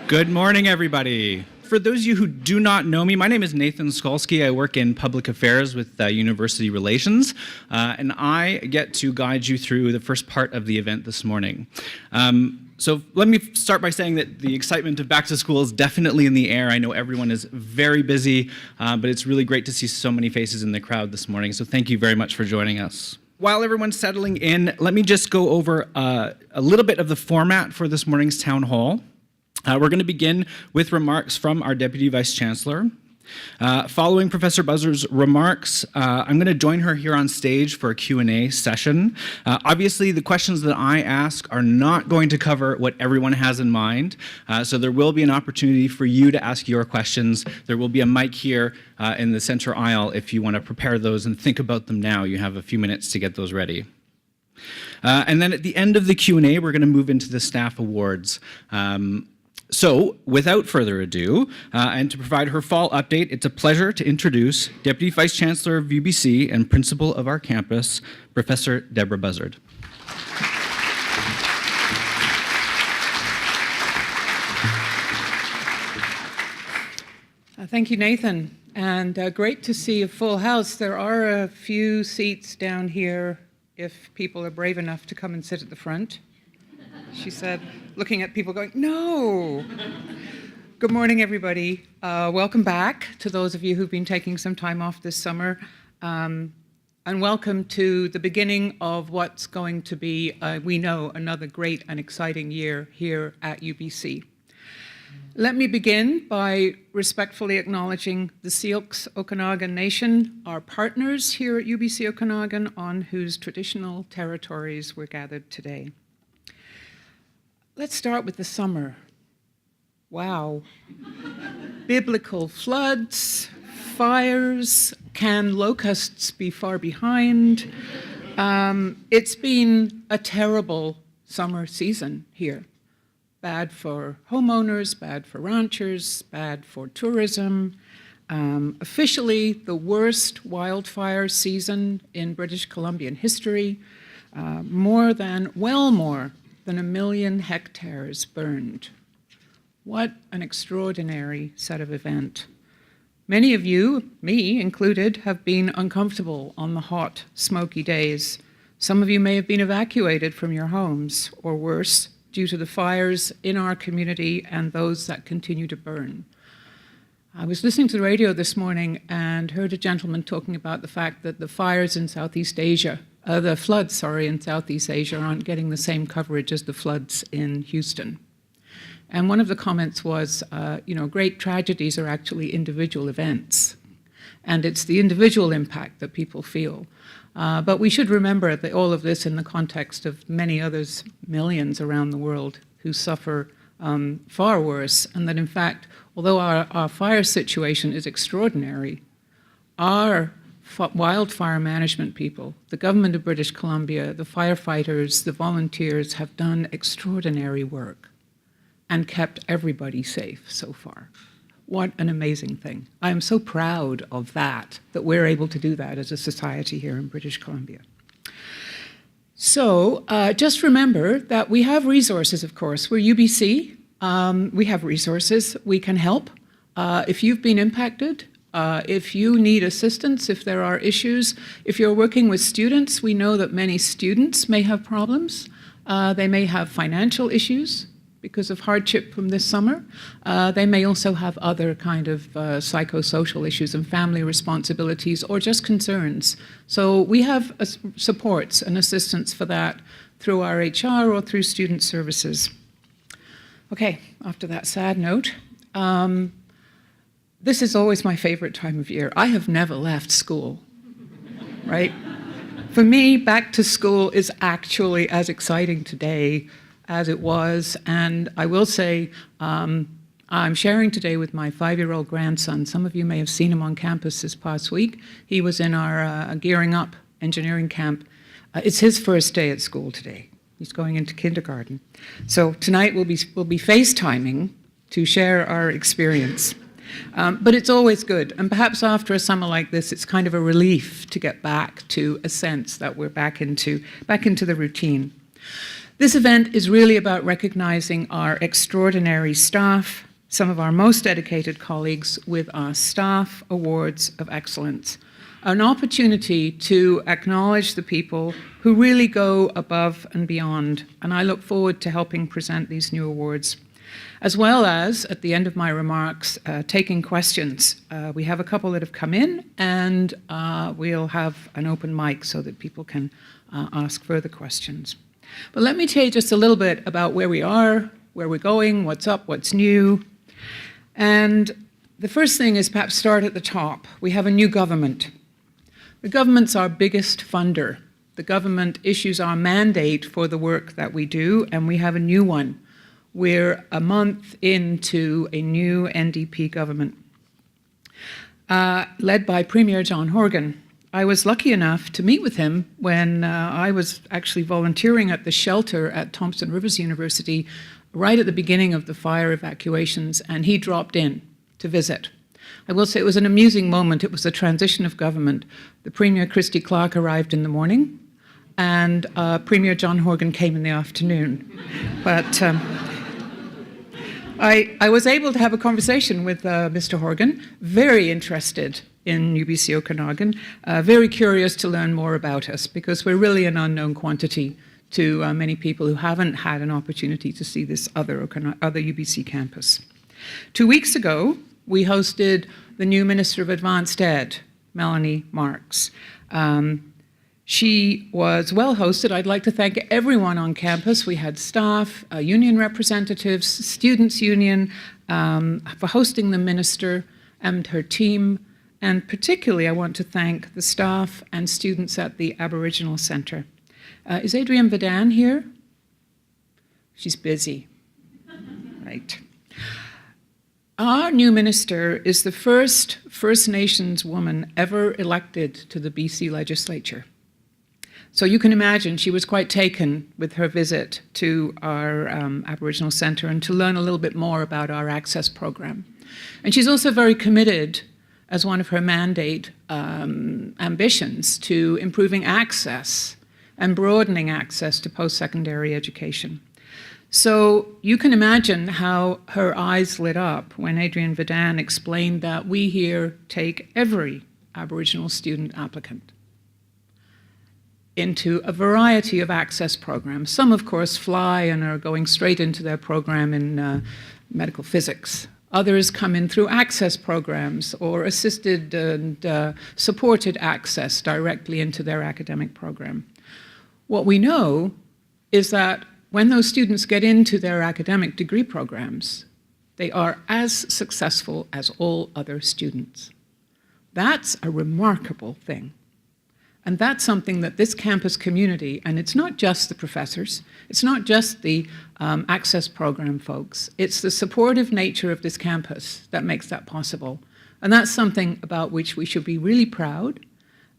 Good morning, everybody. For those of you who do not know me, my name is Nathan Skolsky. I work in public affairs with university relations, and I get to guide you through the first part of the event this morning. So let me start by saying that the excitement of back to school is definitely in the air. I know everyone is very busy, but it's really great to see so many faces in the crowd this morning, so thank you very much for joining us. While everyone's settling in, let me just go over a little bit of the format for this morning's town hall. We're going to begin with remarks from our Deputy Vice-Chancellor. Following Professor Buzzard's remarks, I'm going to join her here on stage for a Q&A session. Obviously, the questions that I ask are not going to cover what everyone has in mind, so there will be an opportunity for you to ask your questions. There will be a mic here in the center aisle if you want to prepare those and think about them now. You have a few minutes to get those ready. And then at the end of the Q&A, we're going to move into the staff awards. So, without further ado, and to provide her fall update, it's a pleasure to introduce Deputy Vice-Chancellor of UBC and Principal of our campus, Professor Deborah Buzzard. Thank you, Nathan, and great to see a full house. There are a few seats down here if people are brave enough to come and sit at the front. She said, looking at people going, no. Good morning, everybody. Welcome back to those of you who've been taking some time off this summer. And welcome to the beginning of what's going to be, we know, another great and exciting year here at UBC. Let me begin by respectfully acknowledging the Syilx Okanagan Nation, our partners here at UBC Okanagan, on whose traditional territories we're gathered today. Let's start with the summer. Wow. Biblical floods, fires, can locusts be far behind? It's been a terrible summer season here. Bad for homeowners, bad for ranchers, bad for tourism. Officially, the worst wildfire season in British Columbian history. Well more than 1 million hectares burned. What an extraordinary set of events. Many of you, me included, have been uncomfortable on the hot, smoky days. Some of you may have been evacuated from your homes, or worse, due to the fires in our community and those that continue to burn. I was listening to the radio this morning and heard a gentleman talking about the fact that the fires in Southeast Asia, the floods, in Southeast Asia aren't getting the same coverage as the floods in Houston. And one of the comments was, great tragedies are actually individual events. And it's the individual impact that people feel. But we should remember that all of this in the context of many others, millions around the world, who suffer far worse. And that in fact, although our fire situation is extraordinary, our wildfire management people, the government of British Columbia, the firefighters, the volunteers have done extraordinary work and kept everybody safe so far. What an amazing thing. I am so proud of that we're able to do that as a society here in British Columbia. So just remember that we have resources, of course. We're UBC. We have resources. We can help. If you've been impacted, if you need assistance, if there are issues, if you're working with students, we know that many students may have problems. They may have financial issues because of hardship from this summer. They may also have other kind of psychosocial issues and family responsibilities or just concerns. So we have supports and assistance for that through our HR or through student services. Okay, after that sad note, this is always my favorite time of year. I have never left school, right? For me, back to school is actually as exciting today as it was. And I will say, I'm sharing today with my 5-year-old grandson. Some of you may have seen him on campus this past week. He was in our Gearing Up engineering camp. It's his first day at school today. He's going into kindergarten. So tonight we'll be FaceTiming to share our experience. But it's always good. And perhaps after a summer like this, it's kind of a relief to get back to a sense that we're back into the routine. This event is really about recognizing our extraordinary staff, some of our most dedicated colleagues, with our Staff Awards of Excellence. An opportunity to acknowledge the people who really go above and beyond, and I look forward to helping present these new awards, as well as, at the end of my remarks, taking questions. We have a couple that have come in, and we'll have an open mic so that people can ask further questions. But let me tell you just a little bit about where we are, where we're going, what's up, what's new. And the first thing is perhaps start at the top. We have a new government. The government's our biggest funder. The government issues our mandate for the work that we do, and we have a new one. We're a month into a new NDP government, led by Premier John Horgan. I was lucky enough to meet with him when I was actually volunteering at the shelter at Thompson Rivers University right at the beginning of the fire evacuations, and he dropped in to visit. I will say it was an amusing moment. It was a transition of government. The Premier Christy Clark arrived in the morning, and Premier John Horgan came in the afternoon. But I was able to have a conversation with Mr. Horgan, very interested in UBC Okanagan, very curious to learn more about us, because we're really an unknown quantity to many people who haven't had an opportunity to see this other UBC campus. 2 weeks ago, we hosted the new Minister of Advanced Ed, Melanie Marks. She was well hosted. I'd like to thank everyone on campus. We had staff, union representatives, students' union, for hosting the minister and her team. And particularly, I want to thank the staff and students at the Aboriginal Centre. Is Adrienne Vidan here? She's busy. Right. Our new minister is the first First Nations woman ever elected to the BC legislature. So you can imagine she was quite taken with her visit to our Aboriginal Centre and to learn a little bit more about our access program. And she's also very committed, as one of her mandate ambitions, to improving access and broadening access to post-secondary education. So you can imagine how her eyes lit up when Adrienne Vidan explained that we here take every Aboriginal student applicant into a variety of access programs. Some, of course, fly and are going straight into their program in medical physics. Others come in through access programs or assisted and supported access directly into their academic program. What we know is that when those students get into their academic degree programs, they are as successful as all other students. That's a remarkable thing. And that's something that this campus community, and it's not just the professors, it's not just the access program folks, it's the supportive nature of this campus that makes that possible. And that's something about which we should be really proud,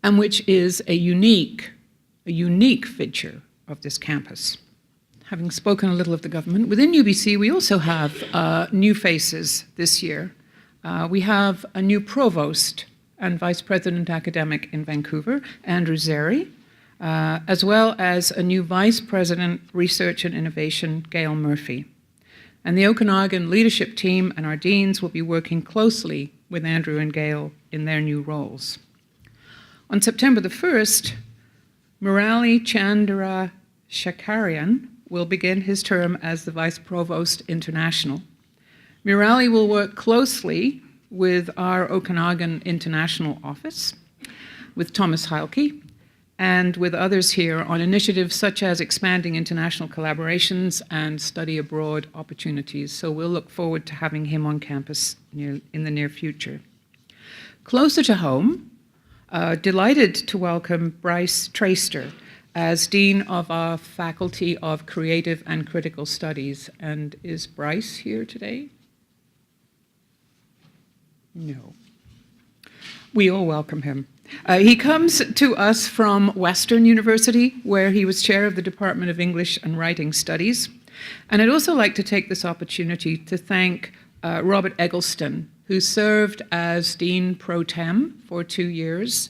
and which is a unique feature of this campus. Having spoken a little of the government, within UBC we also have new faces this year. We have a new provost and Vice President Academic in Vancouver, Andrew Zeri, as well as a new Vice President Research and Innovation, Gail Murphy. And the Okanagan leadership team and our deans will be working closely with Andrew and Gail in their new roles. On September the 1st, Murali Chandrasekharian will begin his term as the Vice Provost International. Murali will work closely with our Okanagan International Office, with Thomas Heilke, and with others here on initiatives such as expanding international collaborations and study abroad opportunities. So we'll look forward to having him on campus in the near future. Closer to home, delighted to welcome Bryce Traister as Dean of our Faculty of Creative and Critical Studies. And is Bryce here today? No. We all welcome him. He comes to us from Western University, where he was chair of the Department of English and Writing Studies. And I'd also like to take this opportunity to thank Robert Eggleston, who served as Dean Pro Tem for 2 years.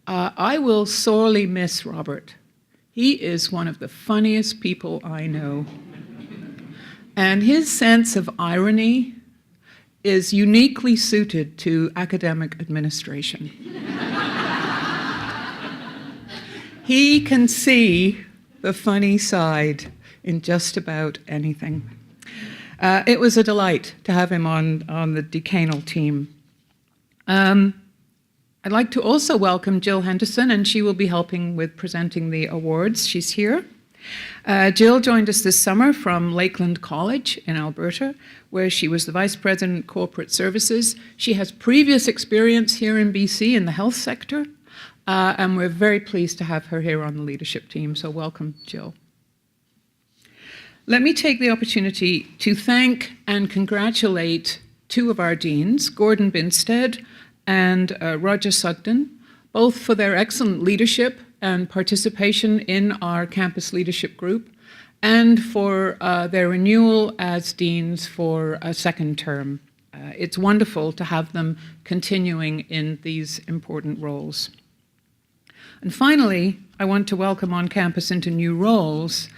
I will sorely miss Robert. He is one of the funniest people I know. And his sense of irony is uniquely suited to academic administration. He can see the funny side in just about anything. It was a delight to have him on the decanal team. I'd like to also welcome Jill Henderson, and she will be helping with presenting the awards. She's here. Jill joined us this summer from Lakeland College in Alberta, where she was the Vice President Corporate Services. She has previous experience here in BC in the health sector, and we're very pleased to have her here on the leadership team, so welcome, Jill. Let me take the opportunity to thank and congratulate two of our deans, Gordon Binstead and Roger Sugden, both for their excellent leadership and participation in our campus leadership group, and for their renewal as deans for a second term. It's wonderful to have them continuing in these important roles. And finally, I want to welcome on campus into new roles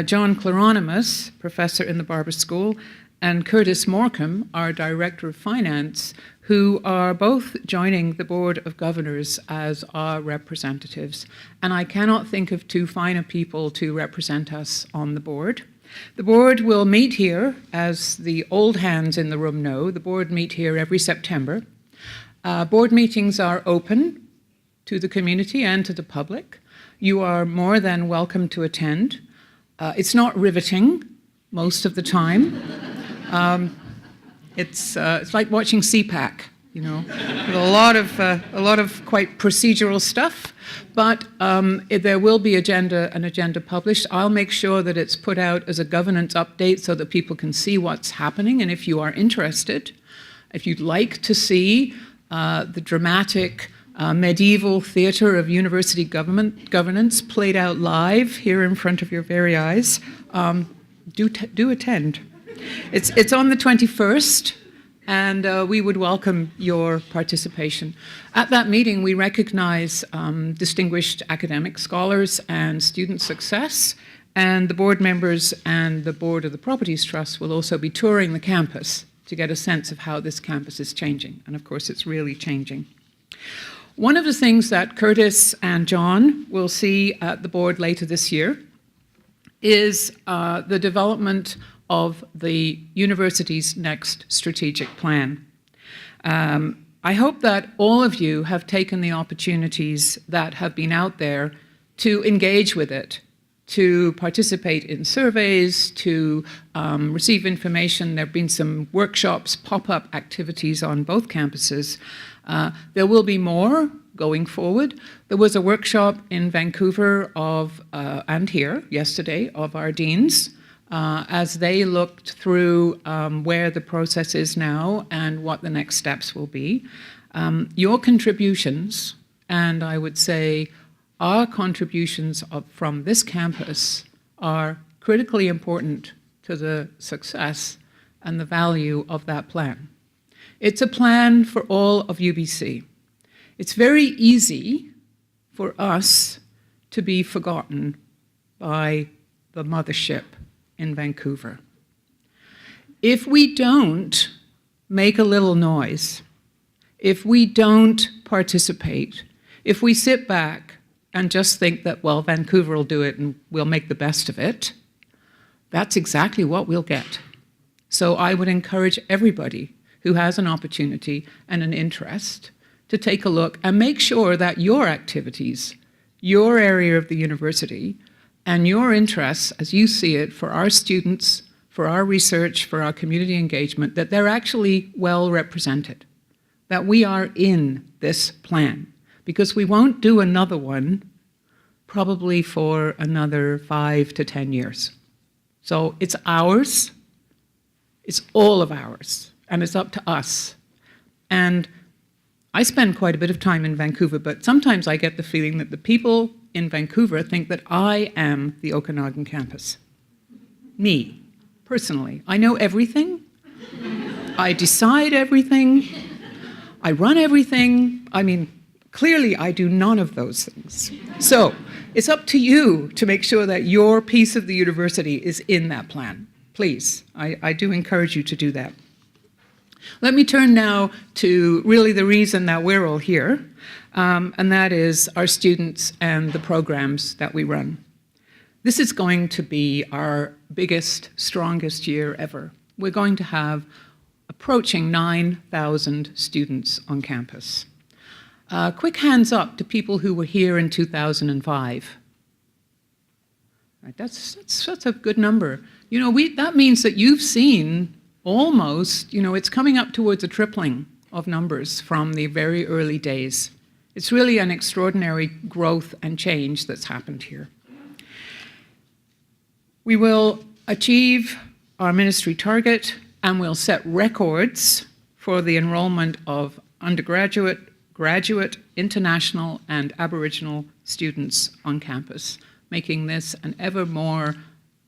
John Claronimus, professor in the Barber School, and Curtis Morecambe, our Director of Finance, who are both joining the Board of Governors as our representatives. And I cannot think of two finer people to represent us on the board. The board will meet here, as the old hands in the room know. The board meet here every September. Board meetings are open to the community and to the public. You are more than welcome to attend. It's not riveting most of the time. It's like watching CPAC, you know, with a lot of quite procedural stuff. But there will be an agenda published. I'll make sure that it's put out as a governance update so that people can see what's happening. And if you are interested, if you'd like to see the dramatic medieval theater of university governance played out live here in front of your very eyes, do attend. It's on the 21st, and we would welcome your participation. At that meeting, we recognize distinguished academic scholars and student success, and the board members and the board of the Properties Trust will also be touring the campus to get a sense of how this campus is changing. And of course, it's really changing. One of the things that Curtis and John will see at the board later this year is the development of the university's next strategic plan. I hope that all of you have taken the opportunities that have been out there to engage with it, to participate in surveys, to receive information. There have been some workshops, pop-up activities on both campuses. There will be more going forward. There was a workshop in Vancouver and here yesterday of our deans as they looked through where the process is now and what the next steps will be. Your contributions, and I would say our contributions from this campus, are critically important to the success and the value of that plan. It's a plan for all of UBC. It's very easy for us to be forgotten by the mothership in Vancouver. If we don't make a little noise, if we don't participate, if we sit back and just think that, well, Vancouver will do it and we'll make the best of it, that's exactly what we'll get. So I would encourage everybody who has an opportunity and an interest to take a look and make sure that your activities, your area of the university, and your interests, as you see it, for our students, for our research, for our community engagement, that they're actually well represented, that we are in this plan, because we won't do another one probably for another 5 to 10 years. So it's ours, it's all of ours, and it's up to us. And I spend quite a bit of time in Vancouver, but sometimes I get the feeling that the people in Vancouver think that I am the Okanagan campus. Me, personally. I know everything. I decide everything. I run everything. I mean, Clearly, I do none of those things. So it's up to you to make sure that your piece of the university is in that plan. Please, I do encourage you to do that. Let me turn now to really the reason that we're all here, and that is our students and the programs that we run. This is going to be our biggest, strongest year ever. We're going to have approaching 9,000 students on campus. Quick hands up to people who were here in 2005. Right, that's a good number. You know, that means that you've seen almost, you know, it's coming up towards a tripling of numbers from the very early days. It's really an extraordinary growth and change that's happened here. We will achieve our ministry target and we'll set records for the enrollment of undergraduate, graduate, international, and Aboriginal students on campus, making this an ever more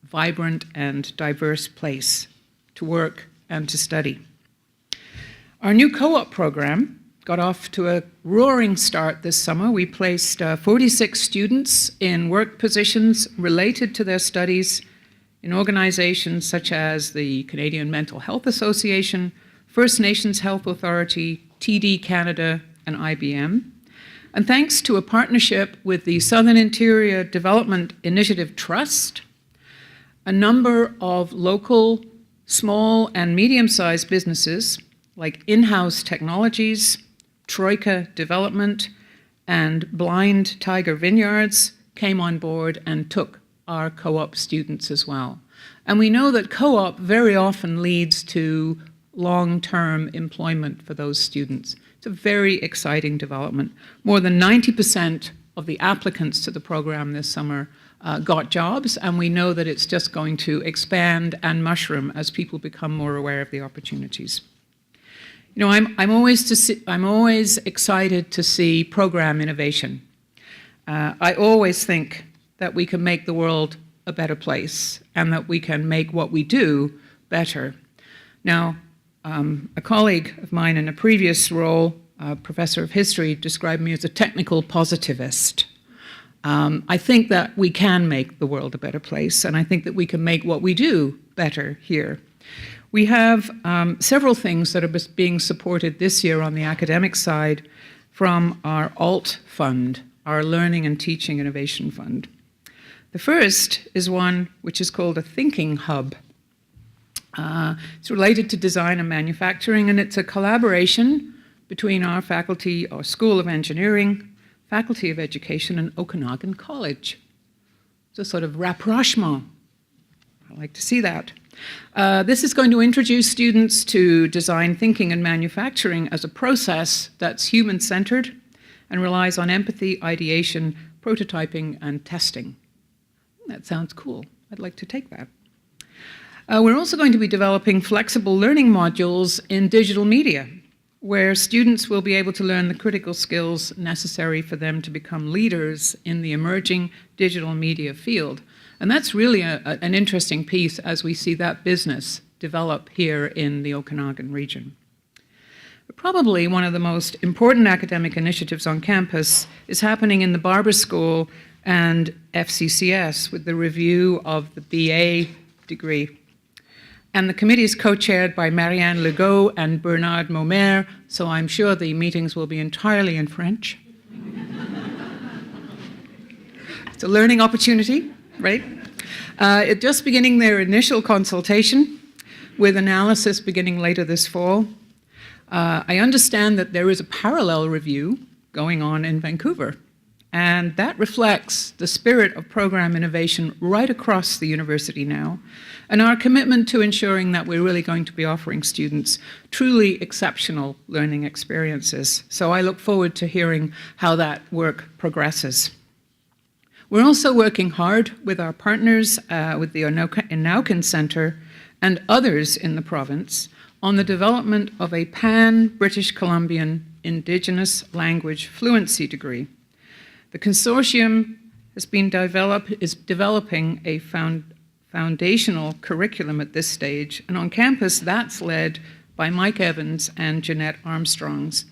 vibrant and diverse place to work and to study. Our new co-op program got off to a roaring start this summer. We placed 46 students in work positions related to their studies in organizations such as the Canadian Mental Health Association, First Nations Health Authority, TD Canada, and IBM. And thanks to a partnership with the Southern Interior Development Initiative Trust, a number of local small and medium-sized businesses like In-House Technologies, Troika Development, and Blind Tiger Vineyards came on board and took our co-op students as well. And we know that co-op very often leads to long-term employment for those students. It's a very exciting development. More than 90% of the applicants to the program this summer got jobs, and we know that it's just going to expand and mushroom as people become more aware of the opportunities. You know, I'm always excited to see program innovation. I always think that we can make the world a better place and that we can make what we do better. Now, a colleague of mine in a previous role, a professor of history, described me as a technical positivist. I think that we can make the world a better place, and I think that we can make what we do better here. We have several things that are being supported this year on the academic side from our ALT fund, our Learning and Teaching Innovation Fund. The first is one which is called a thinking hub. It's related to design and manufacturing, and it's a collaboration between our faculty, our School of Engineering, Faculty of Education, and Okanagan College. It's a sort of rapprochement. I like to see that. This is going to introduce students to design thinking and manufacturing as a process that's human-centered and relies on empathy, ideation, prototyping, and testing. That sounds cool. I'd like to take that. We're also going to be developing flexible learning modules in digital media, where students will be able to learn the critical skills necessary for them to become leaders in the emerging digital media field. And that's really an interesting piece as we see that business develop here in the Okanagan region. But probably one of the most important academic initiatives on campus is happening in the Barber School and FCCS with the review of the BA degree. And the committee is co-chaired by Marianne Legault and Bernard Momer, so I'm sure the meetings will be entirely in French. It's a learning opportunity, right? It's just beginning their initial consultation with analysis beginning later this fall. I understand that there is a parallel review going on in Vancouver, and that reflects the spirit of program innovation right across the university now, and our commitment to ensuring that we're really going to be offering students truly exceptional learning experiences. So I look forward to hearing how that work progresses. We're also working hard with our partners, with the Okanagan Centre and others in the province on the development of a pan-British Columbian Indigenous language fluency degree. The consortium is developing a foundational curriculum at this stage, and on campus that's led by Mike Evans and Jeanette Armstrongs.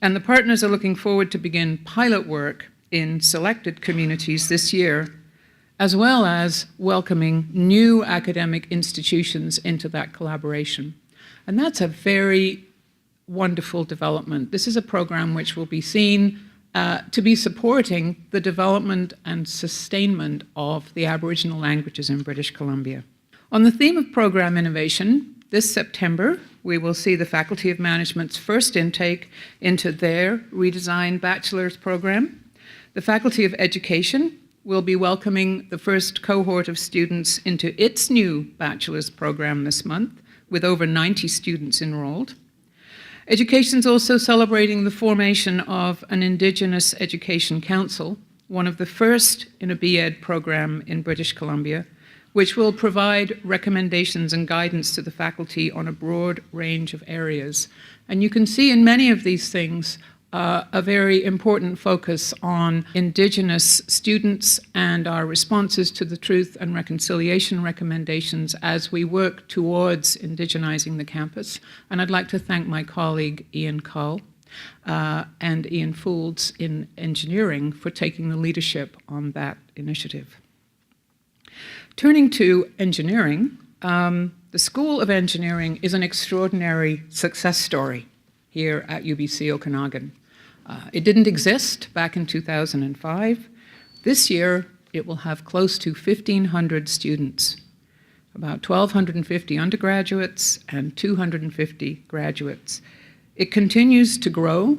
And the partners are looking forward to begin pilot work in selected communities this year, as well as welcoming new academic institutions into that collaboration. And that's a very wonderful development. This is a program which will be seen to be supporting the development and sustainment of the Aboriginal languages in British Columbia. On the theme of program innovation, this September, we will see the Faculty of Management's first intake into their redesigned bachelor's program. The Faculty of Education will be welcoming the first cohort of students into its new bachelor's program this month, with over 90 students enrolled. Education is also celebrating the formation of an Indigenous Education Council, one of the first in a B.Ed program in British Columbia, which will provide recommendations and guidance to the faculty on a broad range of areas. And you can see in many of these things a very important focus on Indigenous students and our responses to the Truth and Reconciliation recommendations as we work towards indigenizing the campus. And I'd like to thank my colleague Ian Cull and Ian Foulds in engineering for taking the leadership on that initiative. Turning to engineering, the School of Engineering is an extraordinary success story here at UBC Okanagan. It didn't exist back in 2005. This year, it will have close to 1,500 students, about 1,250 undergraduates and 250 graduates. It continues to grow,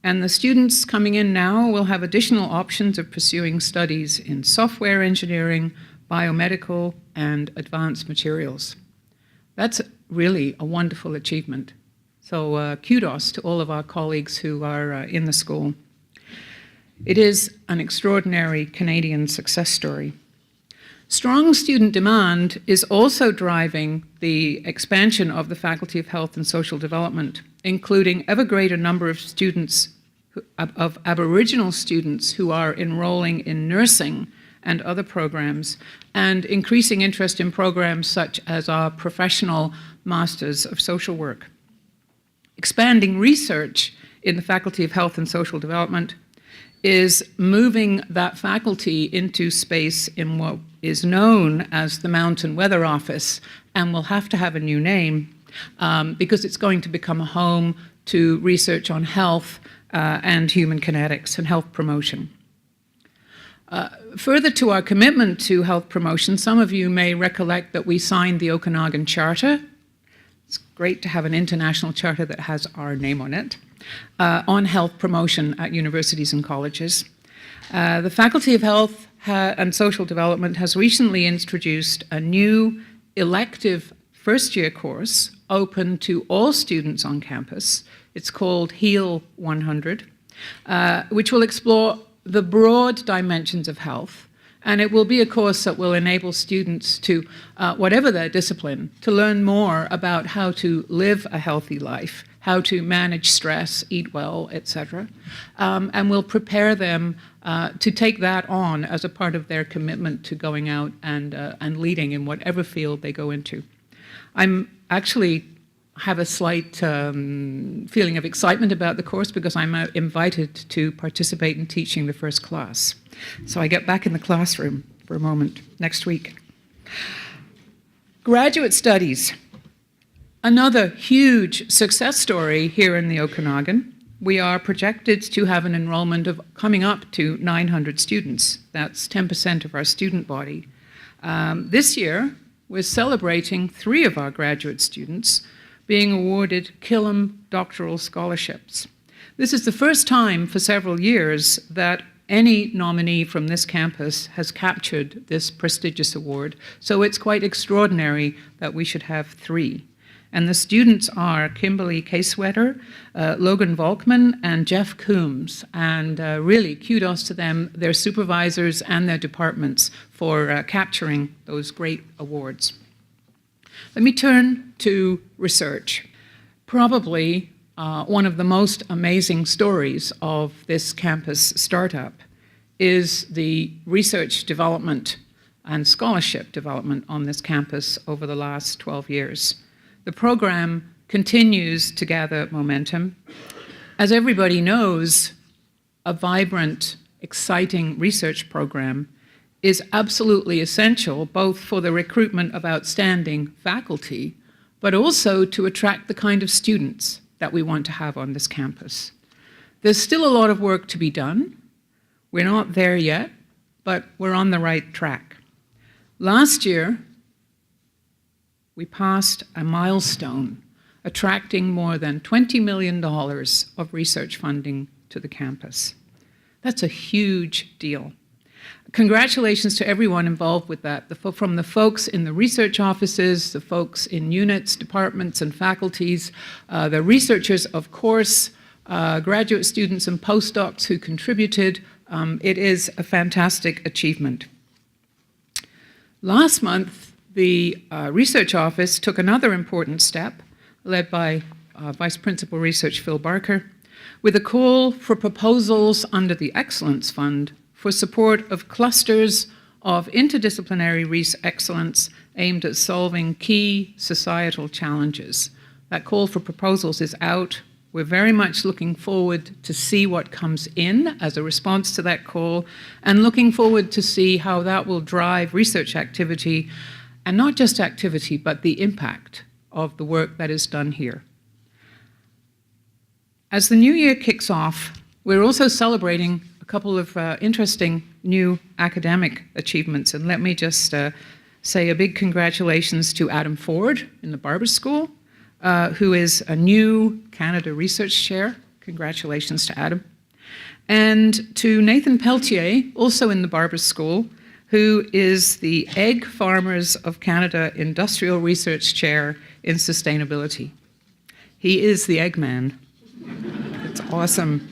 and the students coming in now will have additional options of pursuing studies in software engineering, biomedical, and advanced materials. That's really a wonderful achievement. So kudos to all of our colleagues who are in the school. It is an extraordinary Canadian success story. Strong student demand is also driving the expansion of the Faculty of Health and Social Development, including ever greater number of students, of Aboriginal students who are enrolling in nursing and other programs, and increasing interest in programs such as our professional Masters of Social Work. Expanding research in the Faculty of Health and Social Development is moving that faculty into space in what is known as the Mountain Weather Office, and will have to have a new name because it's going to become a home to research on health and human kinetics and health promotion. Further to our commitment to health promotion, some of you may recollect that we signed the Okanagan Charter. It's great to have an international charter that has our name on it, on health promotion at universities and colleges. The Faculty of Health and Social Development has recently introduced a new elective first-year course open to all students on campus. It's called HEAL 100, which will explore the broad dimensions of health. And it will be a course that will enable students to, whatever their discipline, to learn more about how to live a healthy life, how to manage stress, eat well, etc. And will prepare them to take that on as a part of their commitment to going out and leading in whatever field they go into. I'm actually have a slight feeling of excitement about the course because I'm invited to participate in teaching the first class. So I get back in the classroom for a moment next week. Graduate studies. Another huge success story here in the Okanagan. We are projected to have an enrollment of coming up to 900 students. That's 10% of our student body. This year, we're celebrating 3 of our graduate students being awarded Killam doctoral scholarships. This is the first time for several years that any nominee from this campus has captured this prestigious award, so it's quite extraordinary that we should have 3. And the students are Kimberly Caswetter, Logan Volkman, and Jeff Coombs. And really, kudos to them, their supervisors, and their departments for capturing those great awards. Let me turn to research. Probably one of the most amazing stories of this campus startup is the research development and scholarship development on this campus over the last 12 years. The program continues to gather momentum. As everybody knows, a vibrant, exciting research program is absolutely essential, both for the recruitment of outstanding faculty, but also to attract the kind of students that we want to have on this campus. There's still a lot of work to be done. We're not there yet, but we're on the right track. Last year, we passed a milestone, attracting more than $20 million of research funding to the campus. That's a huge deal. Congratulations to everyone involved with that, from the folks in the research offices, the folks in units, departments, and faculties, the researchers, of course, graduate students and postdocs who contributed. It is a fantastic achievement. Last month, the research office took another important step, led by Vice Principal Research Phil Barker, with a call for proposals under the Excellence Fund for support of clusters of interdisciplinary excellence aimed at solving key societal challenges. That call for proposals is out. We're very much looking forward to see what comes in as a response to that call, and looking forward to see how that will drive research activity, and not just activity, but the impact of the work that is done here. As the new year kicks off, we're also celebrating a couple of interesting new academic achievements. And let me just say a big congratulations to Adam Ford in the Barber School, who is a new Canada Research Chair. Congratulations to Adam. And to Nathan Pelletier, also in the Barber School, who is the Egg Farmers of Canada Industrial Research Chair in Sustainability. He is the egg man. It's awesome.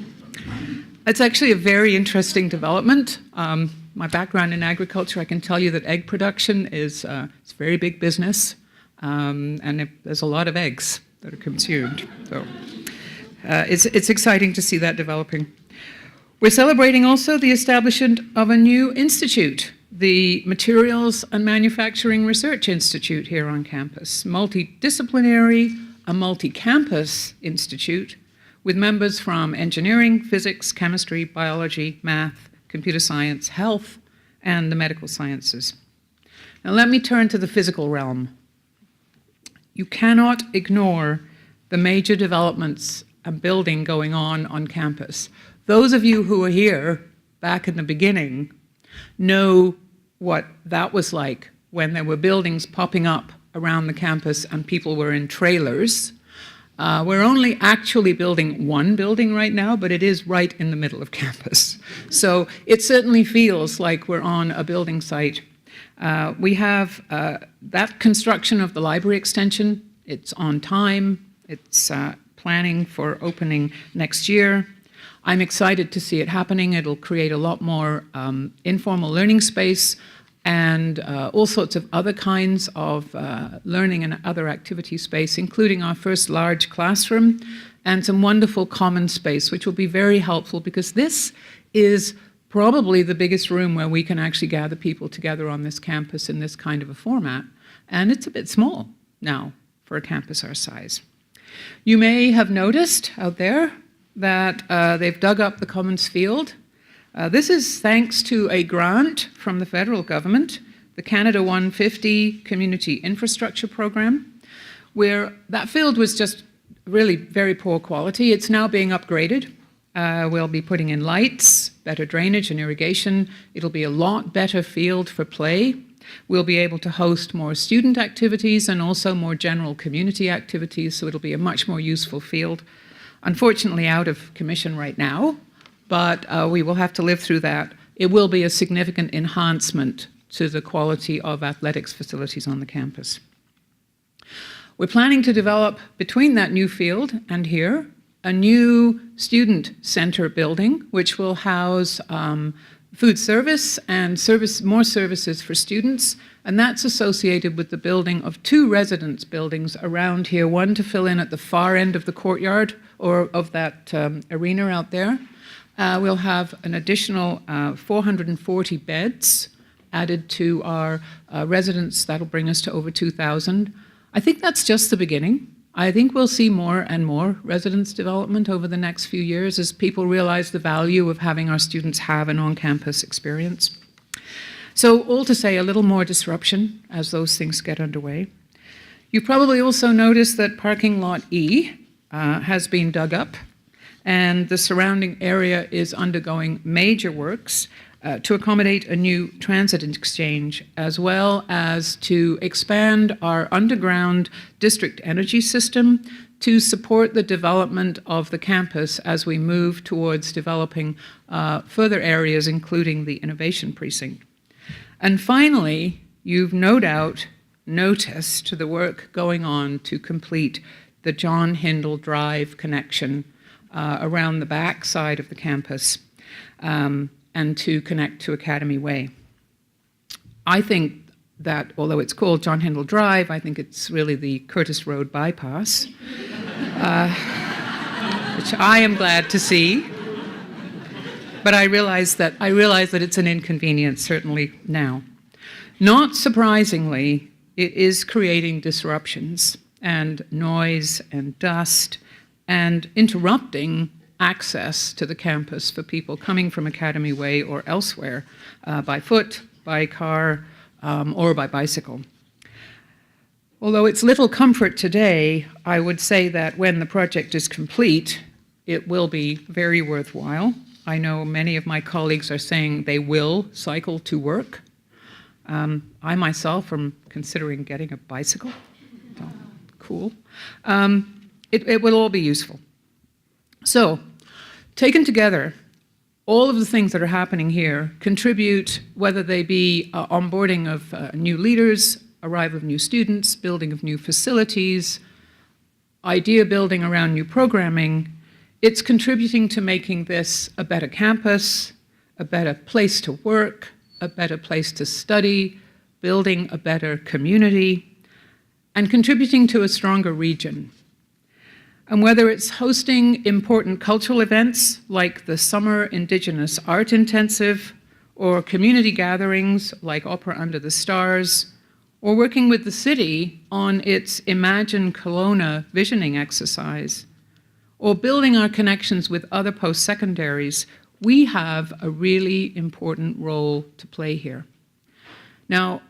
It's actually a very interesting development. My background in agriculture, I can tell you that egg production is it's very big business, and there's a lot of eggs that are consumed. So it's exciting to see that developing. We're celebrating also the establishment of a new institute, the Materials and Manufacturing Research Institute here on campus, multidisciplinary, a multi-campus institute with members from engineering, physics, chemistry, biology, math, computer science, health, and the medical sciences. Now let me turn to the physical realm. You cannot ignore the major developments and building going on campus. Those of you who were here back in the beginning know what that was like when there were buildings popping up around the campus and people were in trailers. We're only actually building one building right now, but it is right in the middle of campus. So it certainly feels like we're on a building site. We have that construction of the library extension. It's on time. It's planning for opening next year. I'm excited to see it happening. It'll create a lot more informal learning space and all sorts of other kinds of learning and other activity space, including our first large classroom and some wonderful common space, which will be very helpful because this is probably the biggest room where we can actually gather people together on this campus in this kind of a format. And it's a bit small now for a campus our size. You may have noticed out there that they've dug up the Commons Field. This is thanks to a grant from the federal government, the Canada 150 Community Infrastructure Program, where that field was just really very poor quality. It's now being upgraded. We'll be putting in lights, better drainage and irrigation. It'll be a lot better field for play. We'll be able to host more student activities and also more general community activities, so it'll be a much more useful field. Unfortunately, out of commission right now, but we will have to live through that. It will be a significant enhancement to the quality of athletics facilities on the campus. We're planning to develop between that new field and here a new student center building, which will house food service and more services for students, and that's associated with the building of two residence buildings around here, one to fill in at the far end of the courtyard or of that arena out there. We'll have an additional 440 beds added to our residence. That'll bring us to over 2,000. I think that's just the beginning. I think we'll see more and more residence development over the next few years as people realize the value of having our students have an on-campus experience. So all to say, a little more disruption as those things get underway. You probably also noticed that parking lot E has been dug up, and the surrounding area is undergoing major works to accommodate a new transit exchange, as well as to expand our underground district energy system to support the development of the campus as we move towards developing further areas, including the innovation precinct. And finally, you've no doubt noticed the work going on to complete the John Hindle Drive connection around the back side of the campus and to connect to Academy Way. I think that, although it's called John Hindle Drive, I think it's really the Curtis Road bypass, which I am glad to see. But I realize that it's an inconvenience, certainly now. Not surprisingly, it is creating disruptions and noise and dust and interrupting access to the campus for people coming from Academy Way or elsewhere by foot, by car, or by bicycle. Although it's little comfort today, I would say that when the project is complete, it will be very worthwhile. I know many of my colleagues are saying they will cycle to work. I myself am considering getting a bicycle. So, cool. It will all be useful. So, taken together, all of the things that are happening here contribute, whether they be onboarding of new leaders, arrival of new students, building of new facilities, idea building around new programming. It's contributing to making this a better campus, a better place to work, a better place to study, building a better community, and contributing to a stronger region. And whether it's hosting important cultural events like the Summer Indigenous Art Intensive, or community gatherings like Opera Under the Stars, or working with the city on its Imagine Kelowna visioning exercise, or building our connections with other post-secondaries, we have a really important role to play here. Now,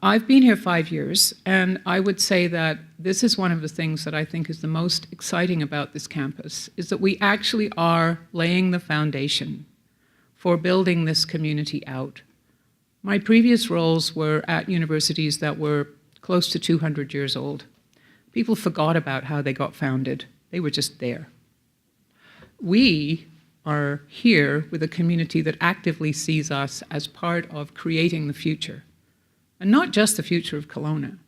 I've been here 5 years, and I would say that this is one of the things that I think is the most exciting about this campus, is that we actually are laying the foundation for building this community out. My previous roles were at universities that were close to 200 years old. People forgot about how they got founded. They were just there. We are here with a community that actively sees us as part of creating the future. And not just the future of Kelowna,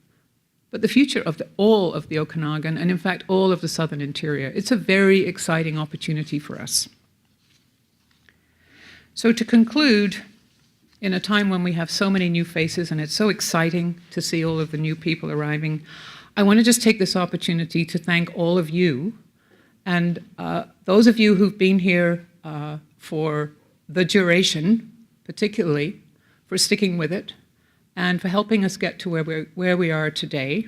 but the future of all of the Okanagan, and in fact, all of the southern interior. It's a very exciting opportunity for us. So to conclude, in a time when we have so many new faces and it's so exciting to see all of the new people arriving, I want to just take this opportunity to thank all of you, and those of you who've been here for the duration, particularly, for sticking with it, and for helping us get to where we are today,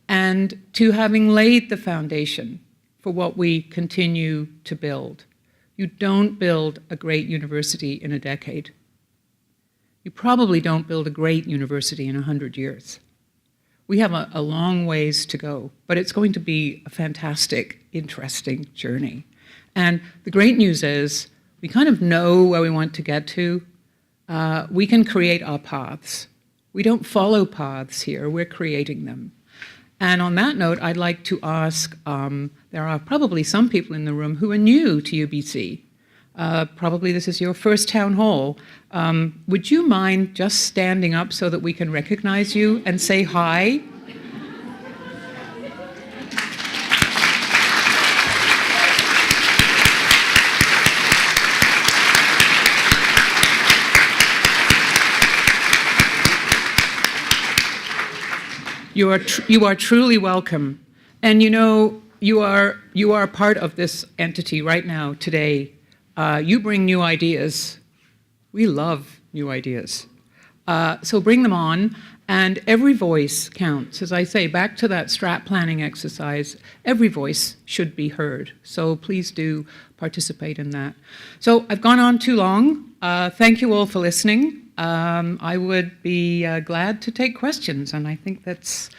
and to having laid the foundation for what we continue to build. You don't build a great university in a decade. You probably don't build a great university in 100 years. We have a long ways to go, but it's going to be a fantastic, interesting journey. And the great news is we kind of know where we want to get to. We can create our paths. We don't follow paths here, we're creating them. And on that note, I'd like to ask, there are probably some people in the room who are new to UBC. Probably this is your first town hall. Would you mind just standing up so that we can recognize you and say hi? You are truly welcome. And you know, you are part of this entity right now, today. You bring new ideas. We love new ideas. So bring them on, And every voice counts. As I say, back to that strat planning exercise, every voice should be heard. So please do participate in that. So I've gone on too long. Thank you all for listening. I would be glad to take questions, and I think that's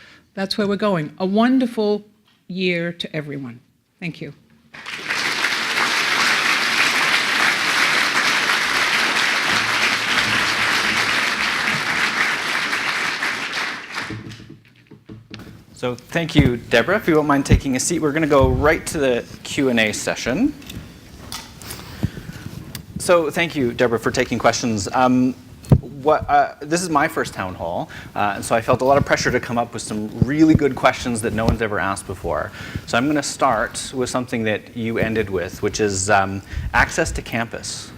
where we're going. A wonderful year to everyone. Thank you. So thank you, Deborah. If you won't mind taking a seat, we're going to go right to the Q&A session. So thank you, Deborah, for taking questions. This is my first town hall, and so I felt a lot of pressure to come up with some really good questions that no one's ever asked before. So I'm going to start with something that you ended with, which is access to campus.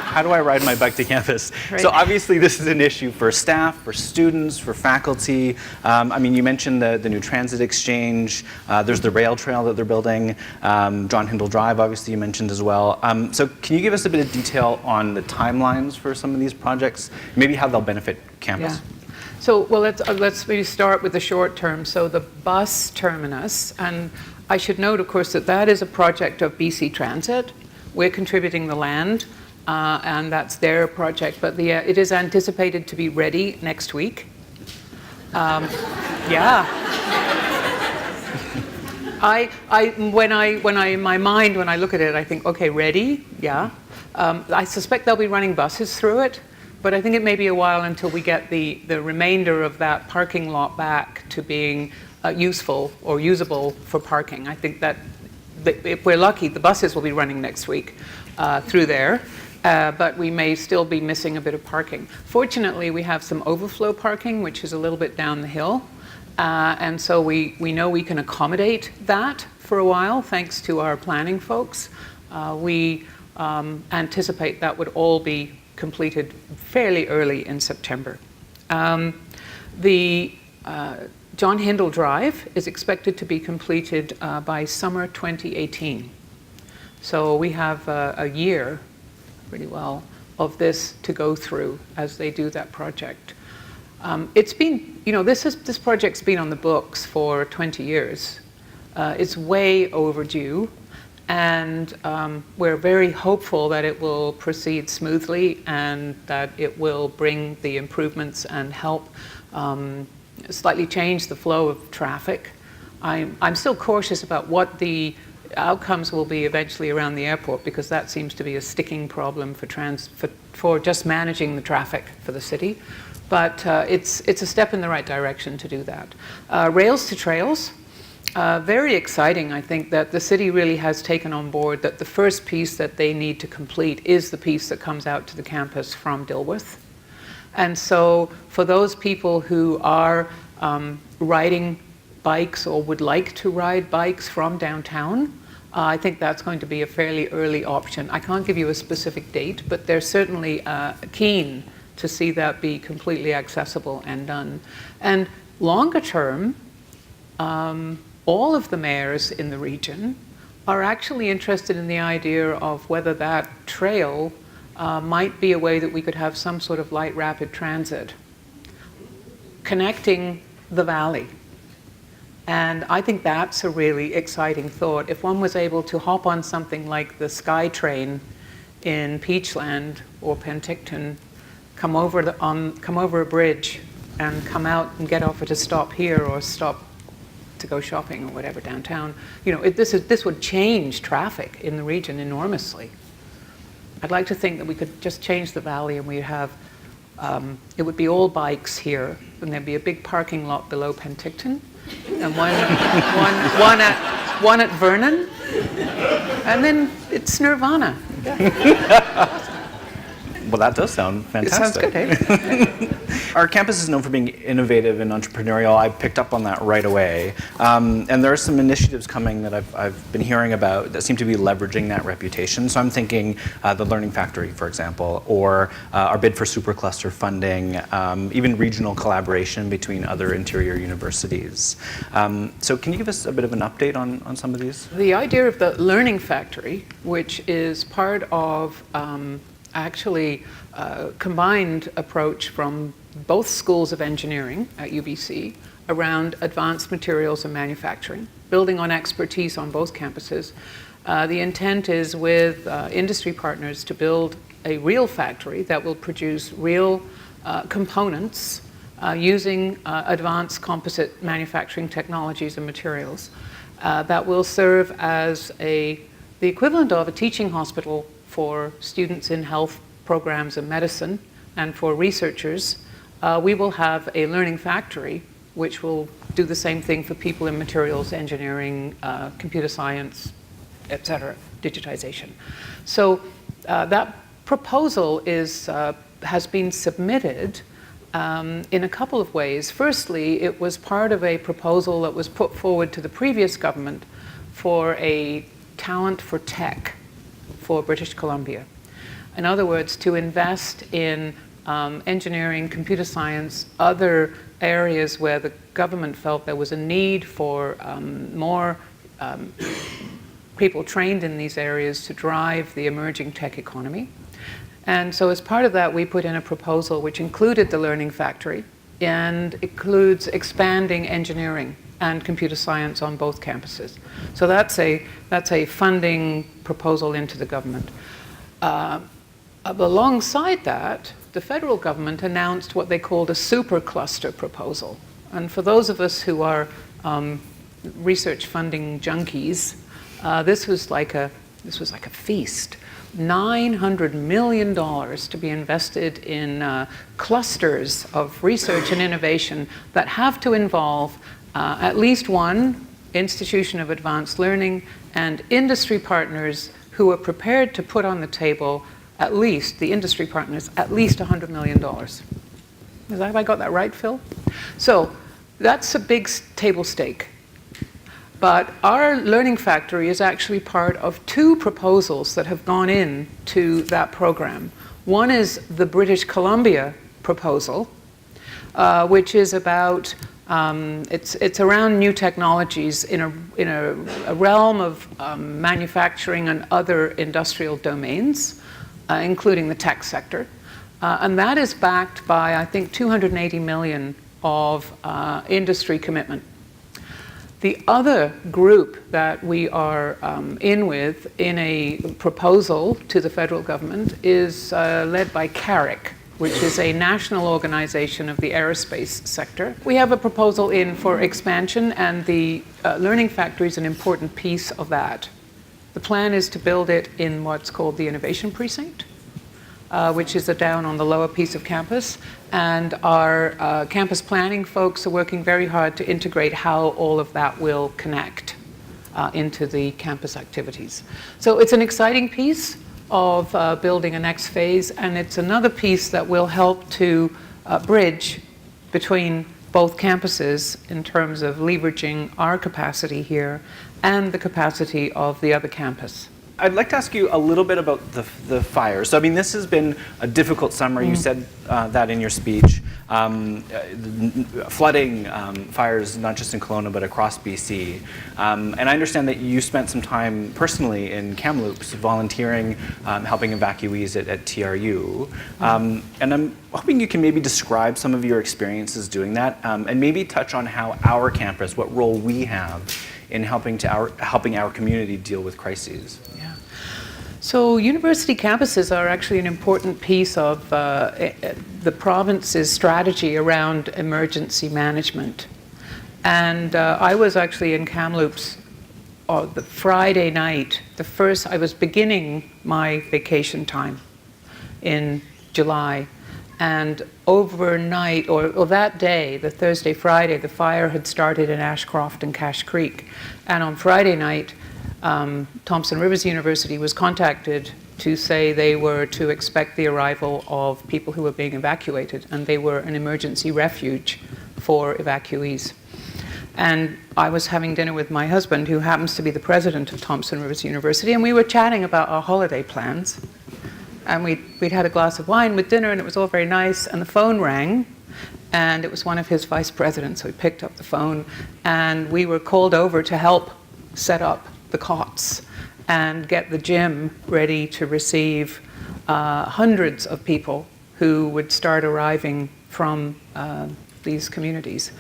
How do I ride my bike to campus? Right. So obviously this is an issue for staff, for students, for faculty. I mean, you mentioned the new transit exchange. There's the rail trail that they're building. John Hindle Drive, obviously, you mentioned as well. So can you give us a bit of detail on the timelines for some of these projects? Maybe how they'll benefit campus? Yeah. So, well, let's maybe start with the short term. So the bus terminus, and I should note, of course, that is a project of BC Transit. We're contributing the land. And that's their project, but it is anticipated to be ready next week. Yeah. When I look at it, I think, okay, ready, yeah. I suspect they'll be running buses through it, but I think it may be a while until we get the remainder of that parking lot back to being useful or usable for parking. I think that if we're lucky, the buses will be running next week through there. But we may still be missing a bit of parking. Fortunately, we have some overflow parking, which is a little bit down the hill. And so we know we can accommodate that for a while, thanks to our planning folks. We anticipate that would all be completed fairly early in September. The John Hindle Drive is expected to be completed by summer 2018. So we have a year pretty well of this to go through as they do that project. It's been, this project's been on the books for 20 years. It's way overdue, and we're very hopeful that it will proceed smoothly and that it will bring the improvements and help slightly change the flow of traffic. I'm still cautious about what the outcomes will be eventually around the airport, because that seems to be a sticking problem for just managing the traffic for the city. But it's a step in the right direction to do that. Rails to trails, very exciting. I think that the city really has taken on board that the first piece that they need to complete is the piece that comes out to the campus from Dilworth. And so for those people who are riding bikes or would like to ride bikes from downtown, I think that's going to be a fairly early option. I can't give you a specific date, but they're certainly keen to see that be completely accessible and done. And longer term, all of the mayors in the region are actually interested in the idea of whether that trail might be a way that we could have some sort of light rapid transit connecting the valley. And I think that's a really exciting thought. If one was able to hop on something like the Sky Train in Peachland or Penticton, come over a bridge and come out and get off at a stop here or stop to go shopping or whatever downtown, this would change traffic in the region enormously. I'd like to think that we could just change the valley and we'd have, it would be all bikes here, and there'd be a big parking lot below Penticton, and one at Vernon, and then it's Nirvana. Yeah. Well, that does sound fantastic. It sounds good, eh? Our campus is known for being innovative and entrepreneurial. I picked up on that right away. And there are some initiatives coming that I've been hearing about that seem to be leveraging that reputation. So I'm thinking the Learning Factory, for example, or our bid for supercluster funding, even regional collaboration between other interior universities. So can you give us a bit of an update on some of these? The idea of the Learning Factory, which is part of actually a combined approach from both schools of engineering at UBC around advanced materials and manufacturing, building on expertise on both campuses. The intent is with industry partners to build a real factory that will produce real components using advanced composite manufacturing technologies and materials that will serve as the equivalent of a teaching hospital for students in health programs and medicine, and for researchers. We will have a learning factory which will do the same thing for people in materials engineering, computer science, et cetera, digitization. So that proposal has been submitted in a couple of ways. Firstly, it was part of a proposal that was put forward to the previous government for a talent for tech for British Columbia. In other words, to invest in engineering, computer science, other areas where the government felt there was a need for more people trained in these areas to drive the emerging tech economy. And so as part of that, we put in a proposal which included the Learning Factory and includes expanding engineering and computer science on both campuses. So that's a funding proposal into the government. Alongside that, the federal government announced what they called a supercluster proposal. And for those of us who are research funding junkies, this was like a feast. $900 million to be invested in clusters of research and innovation that have to involve at least one institution of advanced learning and industry partners who are prepared to put on the table at least $100 million. Have I got that right, Phil? So that's a big table stake. But our Learning Factory is actually part of two proposals that have gone in to that program. One is the British Columbia proposal, which is about, it's around new technologies in a realm of manufacturing and other industrial domains, including the tech sector. And that is backed by, I think, 280 million of industry commitment. The other group that we are in with in a proposal to the federal government is led by CARIC, which is a national organization of the aerospace sector. We have a proposal in for expansion, and the Learning Factory is an important piece of that. The plan is to build it in what's called the Innovation Precinct, which is down on the lower piece of campus. And our campus planning folks are working very hard to integrate how all of that will connect into the campus activities. So it's an exciting piece of building a next phase, and it's another piece that will help to bridge between both campuses in terms of leveraging our capacity here and the capacity of the other campus. I'd like to ask you a little bit about the fires. So, I mean, this has been a difficult summer. You said that in your speech. Flooding, fires, not just in Kelowna, but across BC. And I understand that you spent some time personally in Kamloops volunteering, helping evacuees at TRU. And I'm hoping you can maybe describe some of your experiences doing that, and maybe touch on how our campus, what role we have in helping our community deal with crises. Yeah. So university campuses are actually an important piece of the province's strategy around emergency management. And I was actually in Kamloops the Friday night, I was beginning my vacation time in July. And overnight, or that day, the Thursday, Friday, the fire had started in Ashcroft and Cache Creek. And on Friday night, Thompson Rivers University was contacted to say they were to expect the arrival of people who were being evacuated, and they were an emergency refuge for evacuees. And I was having dinner with my husband, who happens to be the president of Thompson Rivers University, and we were chatting about our holiday plans. And we'd had a glass of wine with dinner, and it was all very nice, and the phone rang, and it was one of his vice presidents, so we picked up the phone, and we were called over to help set up the cots and get the gym ready to receive hundreds of people who would start arriving from these communities.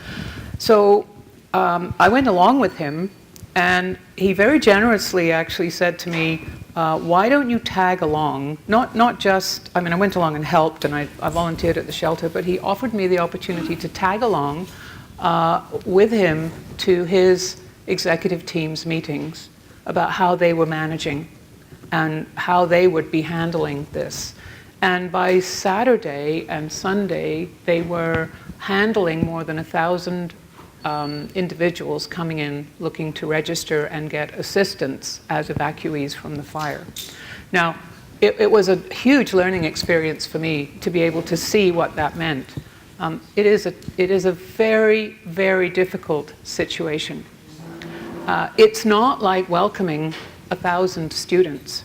So I went along with him, and he very generously actually said to me, why don't you tag along? Not just, I mean, I went along and helped, and I volunteered at the shelter, but he offered me the opportunity to tag along with him to his executive team's meetings about how they were managing and how they would be handling this. And by Saturday and Sunday, they were handling more than 1,000 individuals coming in looking to register and get assistance as evacuees from the fire. Now, it was a huge learning experience for me to be able to see what that meant. It is a very, very difficult situation. It's not like welcoming 1,000 students.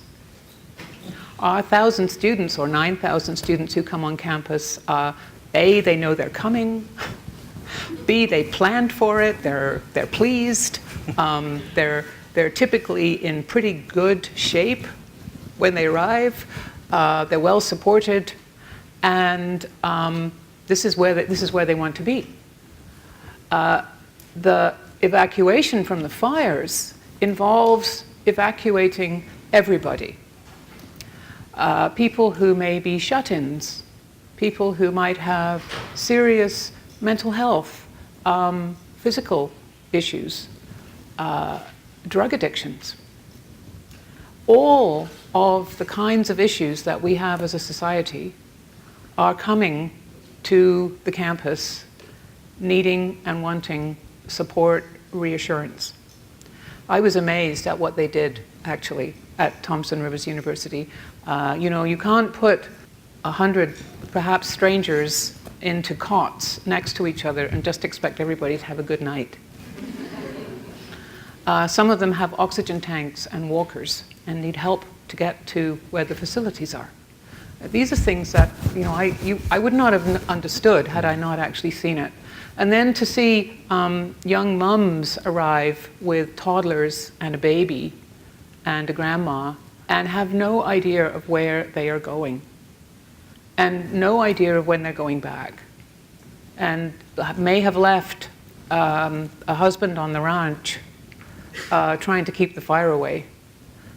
Our 1,000 students or 9,000 students who come on campus, A, they know they're coming. B, they planned for it. They're pleased. They're typically in pretty good shape when they arrive. They're well supported, and this is where they want to be. The evacuation from the fires involves evacuating everybody. People who may be shut-ins, people who might have serious mental health, physical issues, drug addictions. All of the kinds of issues that we have as a society are coming to the campus needing and wanting support, reassurance. I was amazed at what they did, actually, at Thompson Rivers University. You can't put 100, perhaps strangers, into cots next to each other and just expect everybody to have a good night. Some of them have oxygen tanks and walkers and need help to get to where the facilities are. These are things that I would not have understood had I not actually seen it. And then to see young mums arrive with toddlers and a baby and a grandma and have no idea of where they are going and no idea of when they're going back, and may have left a husband on the ranch trying to keep the fire away.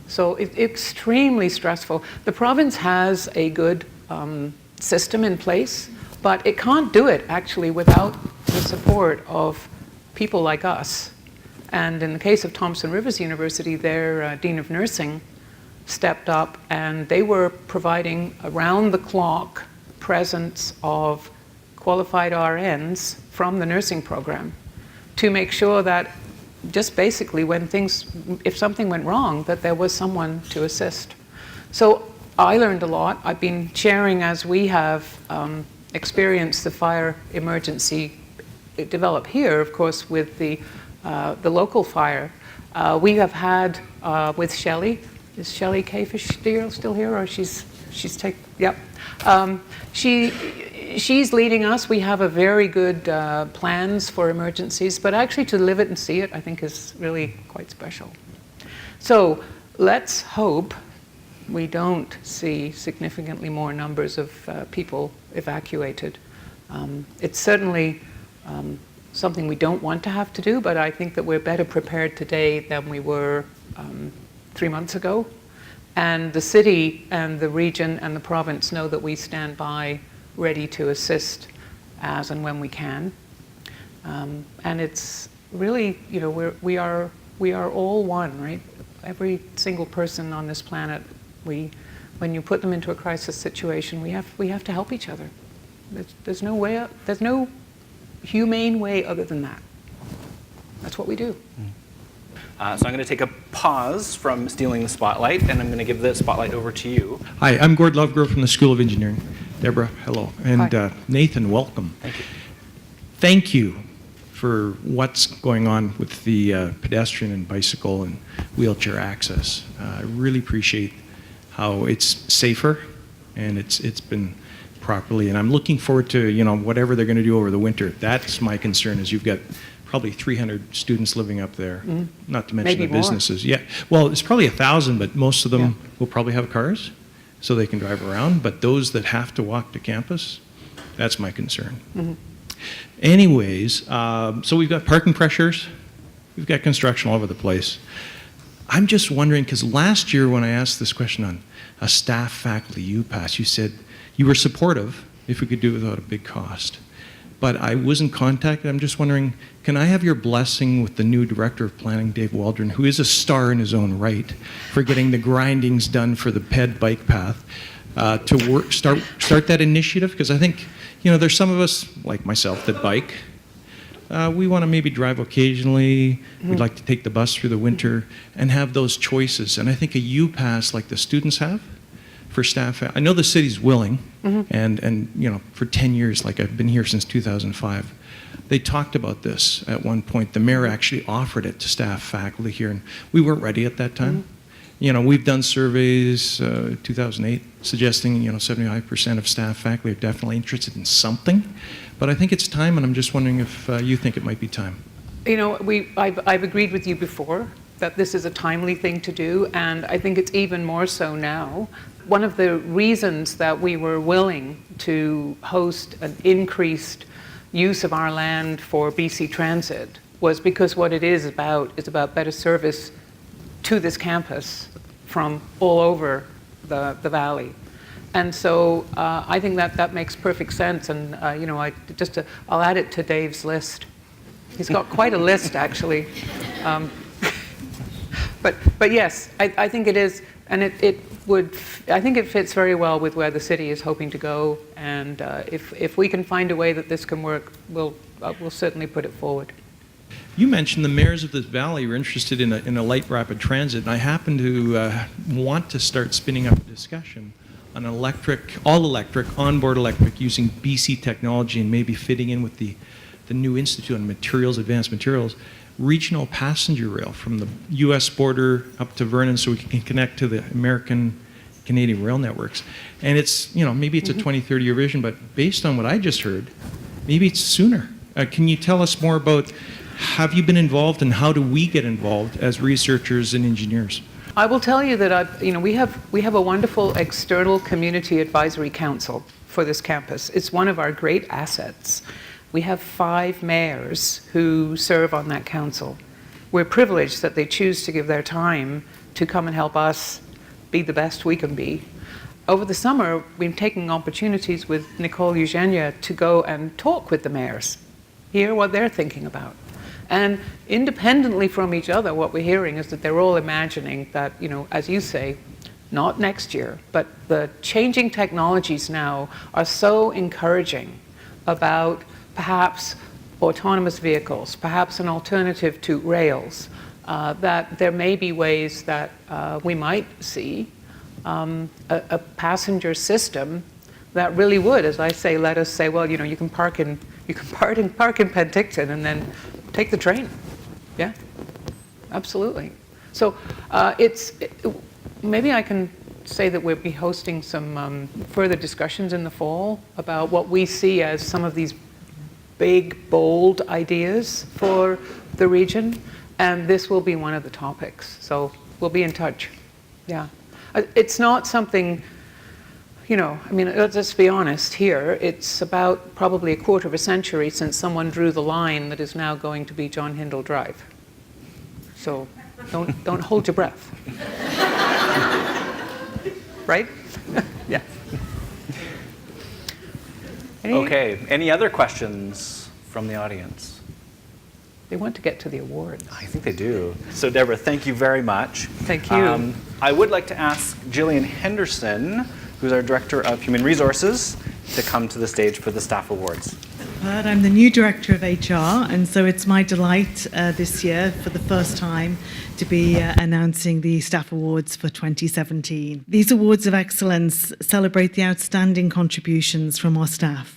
So it's extremely stressful. The province has a good system in place, but it can't do it actually without the support of people like us. And in the case of Thompson Rivers University, their Dean of Nursing stepped up, and they were providing around-the-clock presence of qualified RNs from the nursing program to make sure that just basically if something went wrong, that there was someone to assist. So I learned a lot. I've been sharing as we have experienced the fire emergency develop here, of course, with the local fire. We have had with Shelley. Is Shelley Cafish still here, or she's taken? Yep. She's leading us. We have a very good plans for emergencies, but actually to live it and see it, I think, is really quite special. So let's hope we don't see significantly more numbers of people evacuated. It's certainly something we don't want to have to do, but I think that we're better prepared today than we were 3 months ago. And the city and the region and the province know that we stand by ready to assist as and when we can. And it's really, we are all one, right? Every single person on this planet, when you put them into a crisis situation, we have to help each other. There's no humane way other than that. That's what we do. So I'm going to take a pause from stealing the spotlight, and I'm going to give the spotlight over to you. Hi, I'm Gord Lovegrove from the School of Engineering. Deborah, hello. And Nathan, welcome. Thank you. Thank you for what's going on with the pedestrian and bicycle and wheelchair access. I really appreciate how it's safer and it's been properly. And I'm looking forward to whatever they're going to do over the winter. That's my concern. Is you've got probably 300 students living up there, not to mention Maybe the businesses. Yeah, well, it's probably 1,000, but most of them will probably have cars, so they can drive around. But those that have to walk to campus, That's my concern. Anyways, so we've got parking pressures. We've got construction all over the place. I'm just wondering, because last year when I asked this question on a staff faculty UPass, you said you were supportive if we could do it without a big cost. But I wasn't contacted. I'm just wondering, can I have your blessing with the new Director of Planning, Dave Waldron, who is a star in his own right, for getting the grindings done for the PED bike path, to start that initiative? Because I think, there's some of us, like myself, that bike. We want to maybe drive occasionally. We'd like to take the bus through the winter and have those choices. And I think a U-Pass like the students have for staff. I know the city's willing, and for 10 years, like I've been here since 2005, they talked about this at one point. The mayor actually offered it to staff faculty here, and we weren't ready at that time. We've done surveys, 2008, suggesting 75% of staff faculty are definitely interested in something. But I think it's time, and I'm just wondering if you think it might be time. I've agreed with you before that this is a timely thing to do, and I think it's even more so now. One of the reasons that we were willing to host an increased use of our land for BC Transit was because what it is about better service to this campus from all over the valley. And so I think that makes perfect sense, and I'll add it to Dave's list. He's got quite a list, actually. But yes, I think it is, and I think it fits very well with where the city is hoping to go. And if we can find a way that this can work, we'll certainly put it forward. You mentioned the mayors of this valley were interested in a light rapid transit, and I happen to want to start spinning up a discussion on all electric, onboard electric, using BC technology and maybe fitting in with the new Institute on Advanced Materials, regional passenger rail from the U.S. border up to Vernon so we can connect to the Canadian rail networks. And it's, maybe it's a 20-30 year vision, but based on what I just heard, maybe it's sooner. Can you tell us more about, have you been involved, and how do we get involved as researchers and engineers? I will tell you that we have a wonderful external community advisory council for this campus. It's one of our great assets. We have 5 mayors who serve on that council. We're privileged that they choose to give their time to come and help us be the best we can be. Over the summer, we've been taking opportunities with Nicole Eugenia to go and talk with the mayors, hear what they're thinking about. And independently from each other, what we're hearing is that they're all imagining that, as you say, not next year, but the changing technologies now are so encouraging about perhaps autonomous vehicles, perhaps an alternative to rails, that there may be ways that we might see a passenger system that really would, as I say, let us say, well, you can park in Penticton and then take the train. Yeah, absolutely. So maybe I can say that we'll be hosting some further discussions in the fall about what we see as some of these big, bold ideas for the region, and this will be one of the topics. So we'll be in touch. Yeah, it's not something, let's be honest here, it's about probably a quarter of a century since someone drew the line that is now going to be John Hindle Drive. So don't hold your breath. Right? Yeah. Okay, any other questions from the audience? They want to get to the awards. I think they do. So Deborah, thank you very much. Thank you. I would like to ask Gillian Henderson, who's our Director of Human Resources, to come to the stage for the staff awards. I'm the new Director of HR, and so it's my delight this year, for the first time, to be announcing the Staff Awards for 2017. These awards of excellence celebrate the outstanding contributions from our staff.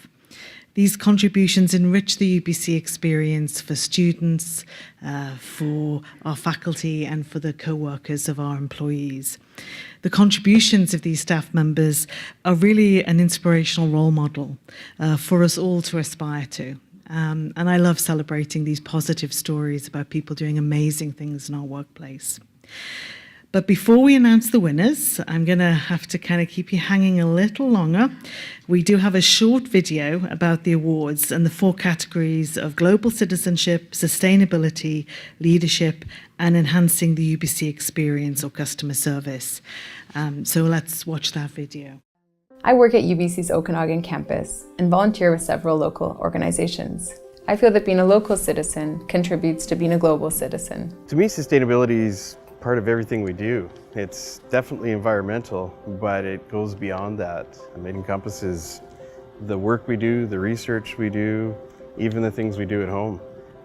These contributions enrich the UBC experience for students, for our faculty, and for the co-workers of our employees. The contributions of these staff members are really an inspirational role model for us all to aspire to. And I love celebrating these positive stories about people doing amazing things in our workplace. But before we announce the winners, I'm going to have to kind of keep you hanging a little longer. We do have a short video about the awards and the 4 categories of global citizenship, sustainability, leadership, and enhancing the UBC experience or customer service. So let's watch that video. I work at UBC's Okanagan campus and volunteer with several local organizations. I feel that being a local citizen contributes to being a global citizen. To me, sustainability is part of everything we do. It's definitely environmental, but it goes beyond that. It encompasses the work we do, the research we do, even the things we do at home.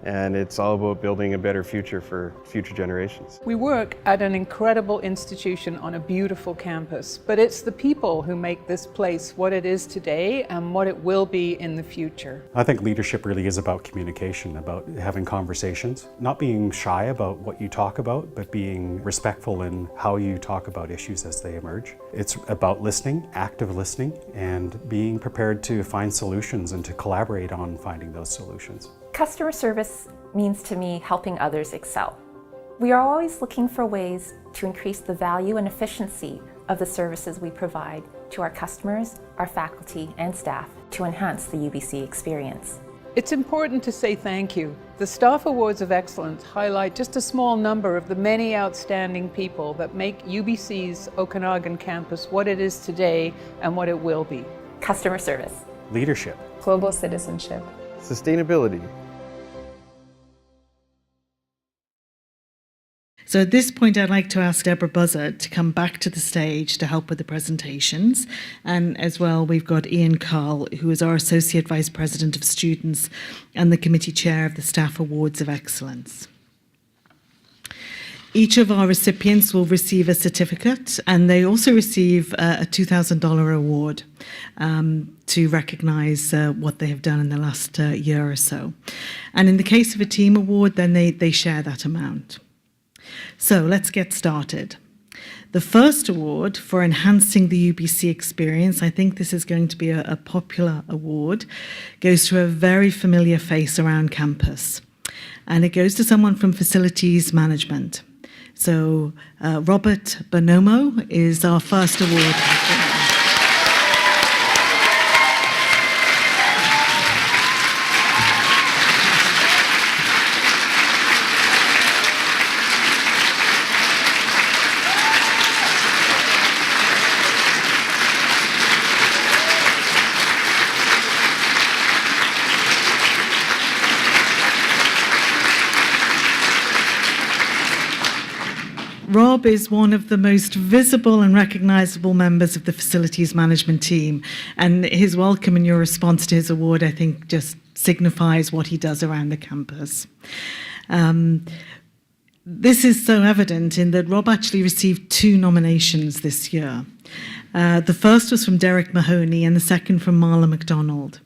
And it's all about building a better future for future generations. We work at an incredible institution on a beautiful campus, but it's the people who make this place what it is today and what it will be in the future. I think leadership really is about communication, about having conversations, not being shy about what you talk about, but being respectful in how you talk about issues as they emerge. It's about listening, active listening, and being prepared to find solutions and to collaborate on finding those solutions. Customer service means to me helping others excel. We are always looking for ways to increase the value and efficiency of the services we provide to our customers, our faculty, and staff to enhance the UBC experience. It's important to say thank you. The Staff Awards of Excellence highlight just a small number of the many outstanding people that make UBC's Okanagan campus what it is today and what it will be. Customer service. Leadership. Global citizenship. Sustainability. So at this point, I'd like to ask Deborah Buzzard to come back to the stage to help with the presentations. And as well, we've got Ian Carl, who is our Associate Vice President of Students and the Committee Chair of the Staff Awards of Excellence. Each of our recipients will receive a certificate, and they also receive a $2,000 award to recognise what they have done in the last year or so. And in the case of a team award, then they share that amount. So let's get started. The first award for enhancing the UBC experience, I think this is going to be a popular award, goes to a very familiar face around campus. And it goes to someone from facilities management. So Robert Bonomo is our first award. Rob is one of the most visible and recognisable members of the facilities management team, and his welcome and your response to his award, I think, just signifies what he does around the campus. This is so evident in that Rob actually received 2 nominations this year. The first was from Derek Mahoney and the second from Marla McDonald.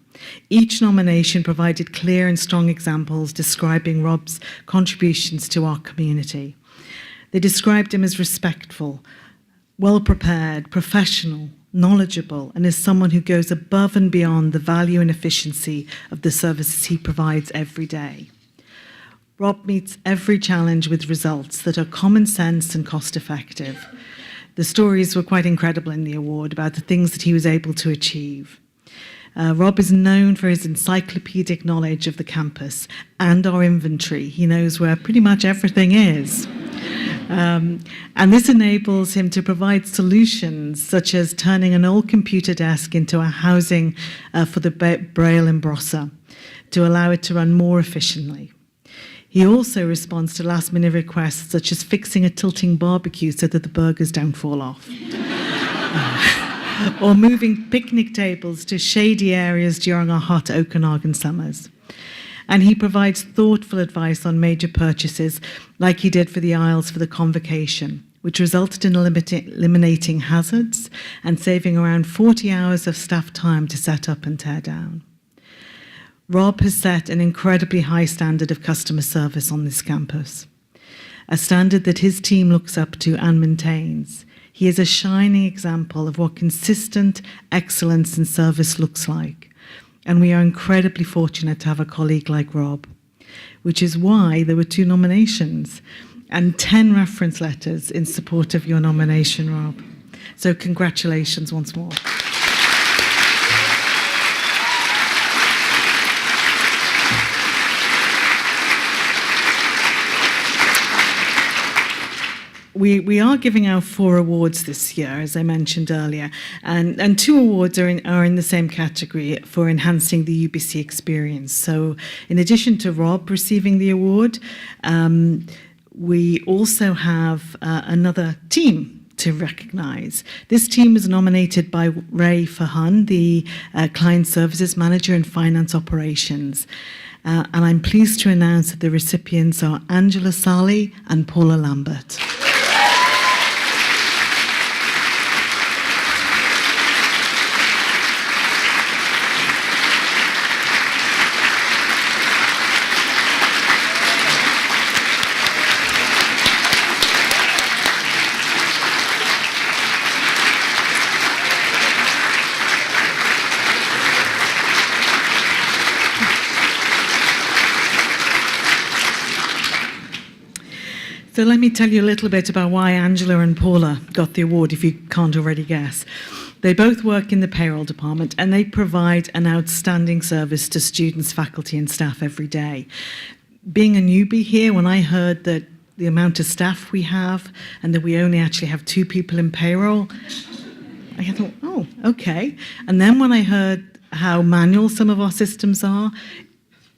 Each nomination provided clear and strong examples describing Rob's contributions to our community. They described him as respectful, well-prepared, professional, knowledgeable, and as someone who goes above and beyond the value and efficiency of the services he provides every day. Rob meets every challenge with results that are common sense and cost-effective. The stories were quite incredible in the award about the things that he was able to achieve. Rob is known for his encyclopedic knowledge of the campus and our inventory. He knows where pretty much everything is. And this enables him to provide solutions such as turning an old computer desk into a housing for the Braille embosser to allow it to run more efficiently. He also responds to last-minute requests such as fixing a tilting barbecue so that the burgers don't fall off. Or moving picnic tables to shady areas during our hot Okanagan summers. And he provides thoughtful advice on major purchases, like he did for the aisles for the convocation, which resulted in eliminating hazards and saving around 40 hours of staff time to set up and tear down. Rob has set an incredibly high standard of customer service on this campus, a standard that his team looks up to and maintains. He is a shining example of what consistent excellence in service looks like. And we are incredibly fortunate to have a colleague like Rob, which is why there were 2 nominations. and 10 reference letters in support of your nomination, Rob. So congratulations once more. We are giving out 4 awards this year, as I mentioned earlier, and 2 awards are in the same category for enhancing the UBC experience. So in addition to Rob receiving the award, we also have another team to recognise. This team was nominated by Ray Fahan, the Client Services Manager in Finance Operations. And I'm pleased to announce that the recipients are Angela Sali and Paula Lambert. So let me tell you a little bit about why Angela and Paula got the award, if you can't already guess. They both work in the payroll department and they provide an outstanding service to students, faculty and staff every day. Being a newbie here, when I heard that the amount of staff we have and that we only actually have 2 people in payroll, I thought, oh, okay. And then when I heard how manual some of our systems are,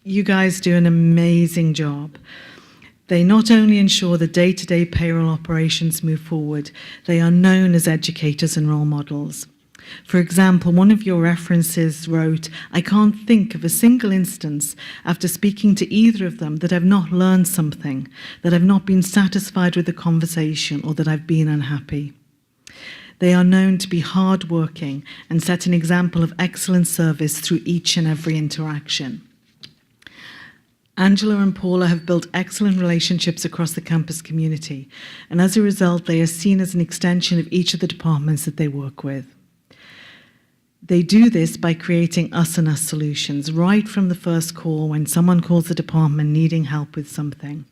you guys do an amazing job. They not only ensure the day-to-day payroll operations move forward, they are known as educators and role models. For example, one of your references wrote, "I can't think of a single instance after speaking to either of them that I've not learned something, that I've not been satisfied with the conversation, or that I've been unhappy." They are known to be hardworking and set an example of excellent service through each and every interaction. Angela and Paula have built excellent relationships across the campus community, and as a result, they are seen as an extension of each of the departments that they work with. They do this by creating us and us solutions right from the first call when someone calls the department needing help with something.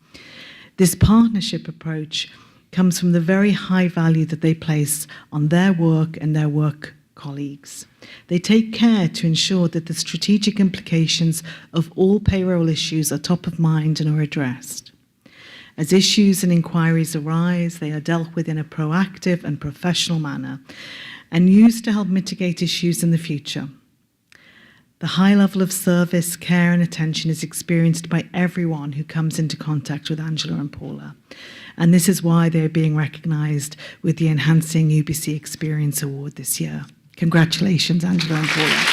This partnership approach comes from the very high value that they place on their work and their work colleagues. They take care to ensure that the strategic implications of all payroll issues are top of mind and are addressed. As issues and inquiries arise, they are dealt with in a proactive and professional manner and used to help mitigate issues in the future. The high level of service, care and attention is experienced by everyone who comes into contact with Angela and Paula. And this is why they are being recognised with the Enhancing UBC Experience Award this year. Congratulations, Angela and Paula.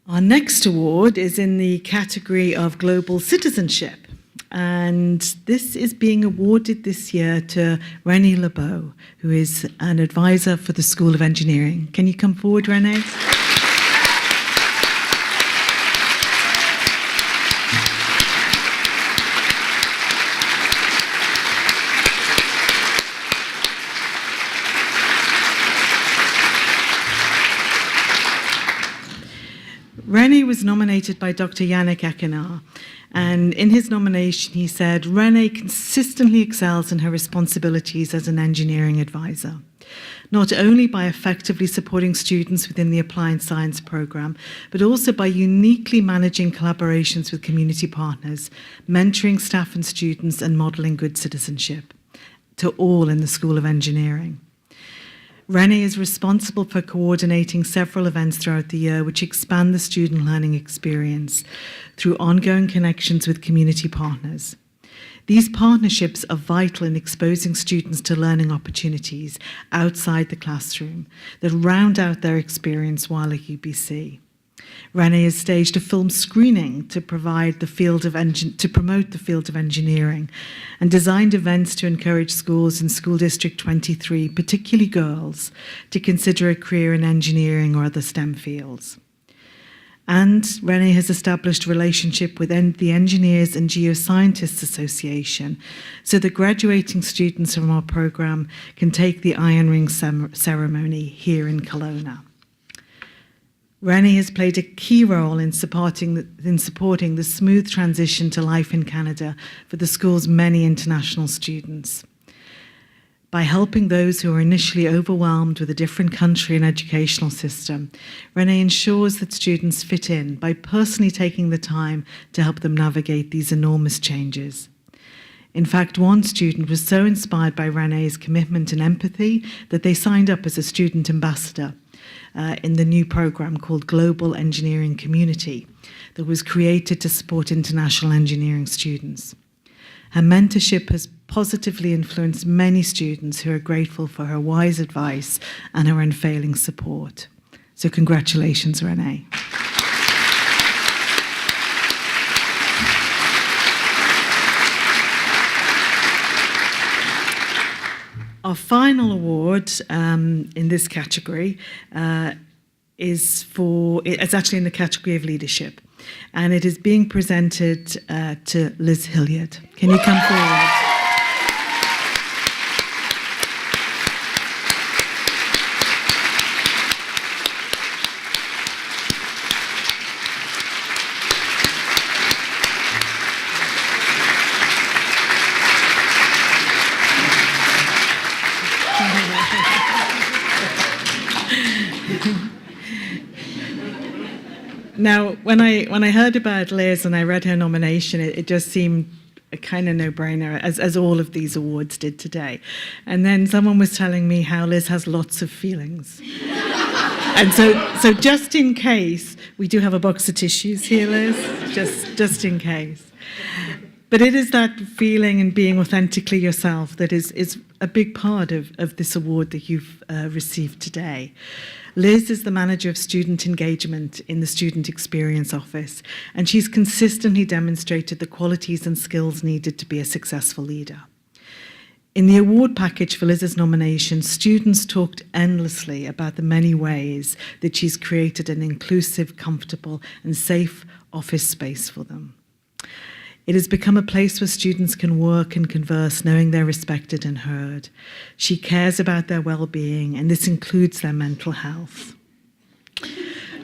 Our next award is in the category of Global Citizenship. And this is being awarded this year to Renée Lebeau, who is an advisor for the School of Engineering. Can you come forward, Renée? Renée was nominated by Dr. Yannick Ekenar, and in his nomination he said, "Renée consistently excels in her responsibilities as an engineering advisor, not only by effectively supporting students within the Applied Science program, but also by uniquely managing collaborations with community partners, mentoring staff and students, and modelling good citizenship to all in the School of Engineering." Renée is responsible for coordinating several events throughout the year which expand the student learning experience through ongoing connections with community partners. These partnerships are vital in exposing students to learning opportunities outside the classroom that round out their experience while at UBC. Renée has staged a film screening to promote the field of engineering and designed events to encourage schools in School District 23, particularly girls, to consider a career in engineering or other STEM fields. And Renée has established a relationship with the Engineers and Geoscientists Association so that graduating students from our program can take the Iron Ring ceremony here in Kelowna. Renee has played a key role in supporting the smooth transition to life in Canada for the school's many international students. By helping those who are initially overwhelmed with a different country and educational system, Renee ensures that students fit in by personally taking the time to help them navigate these enormous changes. In fact, one student was so inspired by Renee's commitment and empathy that they signed up as a student ambassador in the new program called Global Engineering Community that was created to support international engineering students. Her mentorship has positively influenced many students who are grateful for her wise advice and her unfailing support. So congratulations, Renee. Our final award in this category it's actually in the category of leadership, and it is being presented to Liz Hilliard. Can you come forward? Now, when I heard about Liz and I read her nomination, it just seemed a kind of no-brainer, as all of these awards did today. And then someone was telling me how Liz has lots of feelings. And so just in case, we do have a box of tissues here, Liz, just in case. But it is that feeling and being authentically yourself that is a big part of this award that you've received today. Liz is the manager of student engagement in the Student Experience Office, and she's consistently demonstrated the qualities and skills needed to be a successful leader. In the award package for Liz's nomination, students talked endlessly about the many ways that she's created an inclusive, comfortable, and safe office space for them. It has become a place where students can work and converse, knowing they're respected and heard. She cares about their well-being, and this includes their mental health.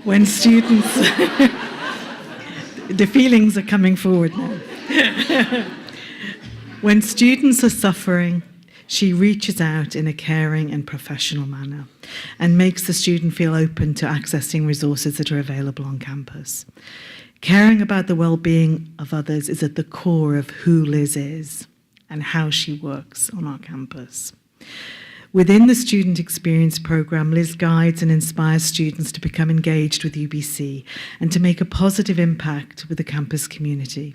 When students... the feelings are coming forward now. When students are suffering, she reaches out in a caring and professional manner and makes the student feel open to accessing resources that are available on campus. Caring about the well-being of others is at the core of who Liz is and how she works on our campus. Within the Student Experience Programme, Liz guides and inspires students to become engaged with UBC and to make a positive impact with the campus community.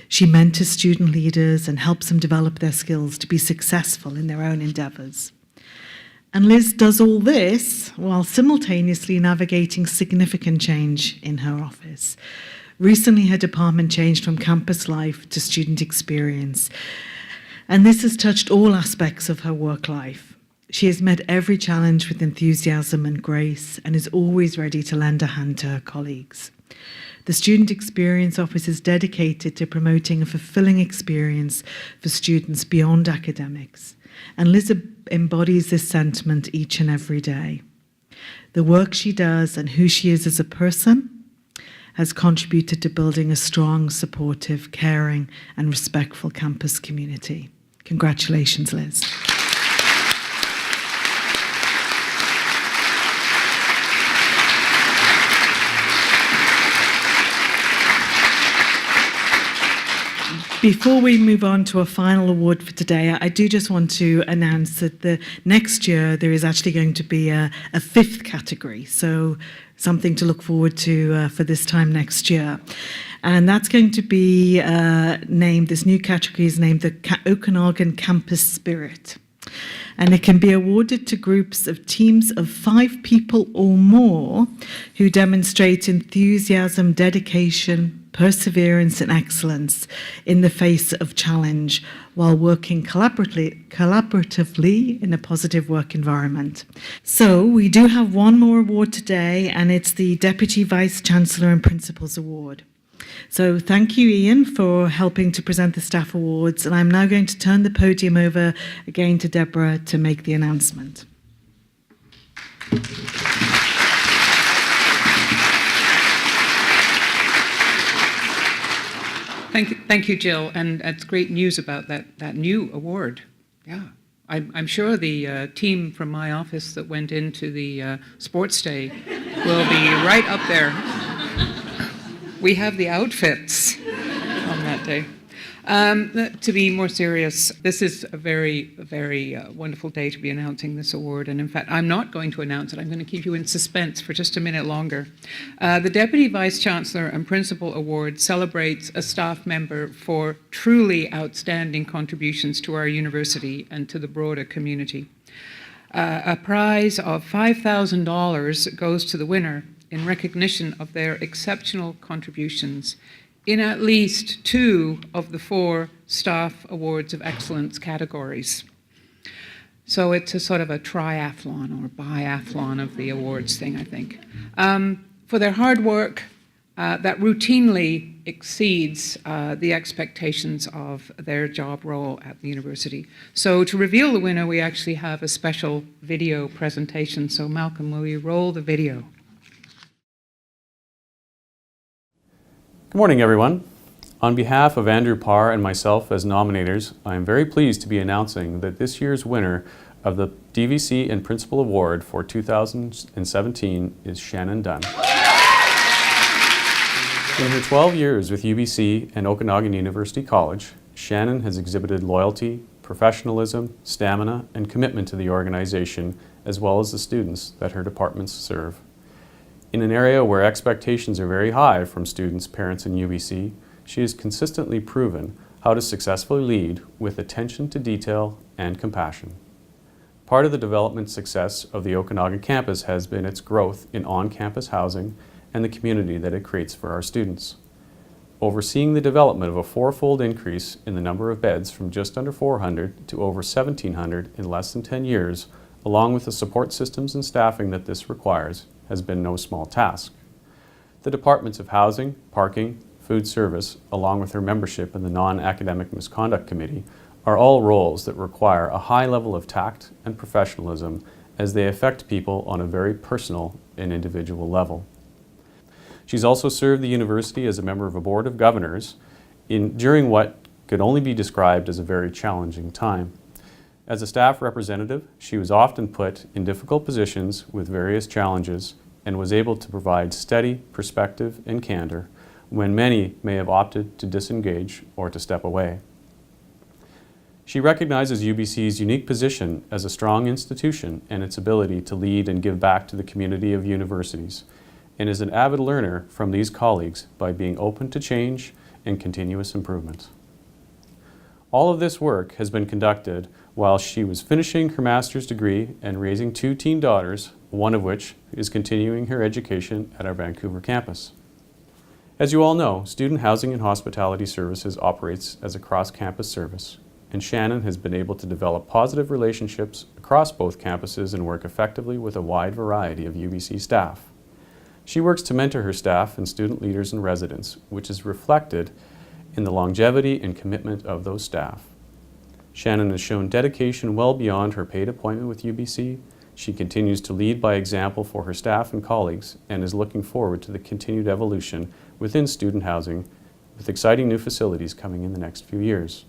She mentors student leaders and helps them develop their skills to be successful in their own endeavours. And Liz does all this while simultaneously navigating significant change in her office. Recently, her department changed from campus life to student experience, and this has touched all aspects of her work life. She has met every challenge with enthusiasm and grace and is always ready to lend a hand to her colleagues. The Student Experience Office is dedicated to promoting a fulfilling experience for students beyond academics, and Liz embodies this sentiment each and every day. The work she does and who she is as a person has contributed to building a strong, supportive, caring, and respectful campus community. Congratulations, Liz. Before we move on to a final award for today, I do just want to announce that the next year there is actually going to be a fifth category, so something to look forward to for this time next year. And that's going to be named, this new category is named the Okanagan Campus Spirit. And it can be awarded to groups of teams of 5 people or more who demonstrate enthusiasm, dedication, perseverance and excellence in the face of challenge while working collaboratively in a positive work environment. So we do have one more award today, and it's the Deputy Vice-Chancellor and Principals Award. So thank you, Ian, for helping to present the staff awards, and I'm now going to turn the podium over again to Deborah to make the announcement. Thank you, Jill, and it's great news about that new award. Yeah, I'm sure the team from my office that went into the sports day will be right up there. We have the outfits on that day. To be more serious, this is a very, very wonderful day to be announcing this award. And in fact, I'm not going to announce it. I'm going to keep you in suspense for just a minute longer. The Deputy Vice-Chancellor and Principal Award celebrates a staff member for truly outstanding contributions to our university and to the broader community. A prize of $5,000 goes to the winner in recognition of their exceptional contributions in at least 2 of the 4 Staff Awards of Excellence categories. So it's a sort of a triathlon or biathlon of the awards thing, I think. For their hard work that routinely exceeds the expectations of their job role at the university. So to reveal the winner, we actually have a special video presentation. So Malcolm, will you roll the video? Good morning, everyone. On behalf of Andrew Parr and myself as nominators, I am very pleased to be announcing that this year's winner of the DVC and Principal Award for 2017 is Shannon Dunn. In her 12 years with UBC and Okanagan University College, Shannon has exhibited loyalty, professionalism, stamina, and commitment to the organization, as well as the students that her departments serve. In an area where expectations are very high from students, parents, and UBC, she has consistently proven how to successfully lead with attention to detail and compassion. Part of the development success of the Okanagan campus has been its growth in on-campus housing and the community that it creates for our students. Overseeing the development of a 4-fold increase in the number of beds from just under 400 to over 1,700 in less than 10 years, along with the support systems and staffing that this requires, has been no small task. The departments of Housing, Parking, Food Service, along with her membership in the Non-Academic Misconduct Committee, are all roles that require a high level of tact and professionalism as they affect people on a very personal and individual level. She's also served the university as a member of a board of governors during what could only be described as a very challenging time. As a staff representative, she was often put in difficult positions with various challenges and was able to provide steady perspective and candor when many may have opted to disengage or to step away. She recognizes UBC's unique position as a strong institution and its ability to lead and give back to the community of universities, and is an avid learner from these colleagues by being open to change and continuous improvement. All of this work has been conducted while she was finishing her master's degree and raising 2 teen daughters, one of which is continuing her education at our Vancouver campus. As you all know, Student Housing and Hospitality Services operates as a cross-campus service, and Shannon has been able to develop positive relationships across both campuses and work effectively with a wide variety of UBC staff. She works to mentor her staff and student leaders and residents, which is reflected in the longevity and commitment of those staff. Shannon has shown dedication well beyond her paid appointment with UBC. She continues to lead by example for her staff and colleagues and is looking forward to the continued evolution within student housing with exciting new facilities coming in the next few years.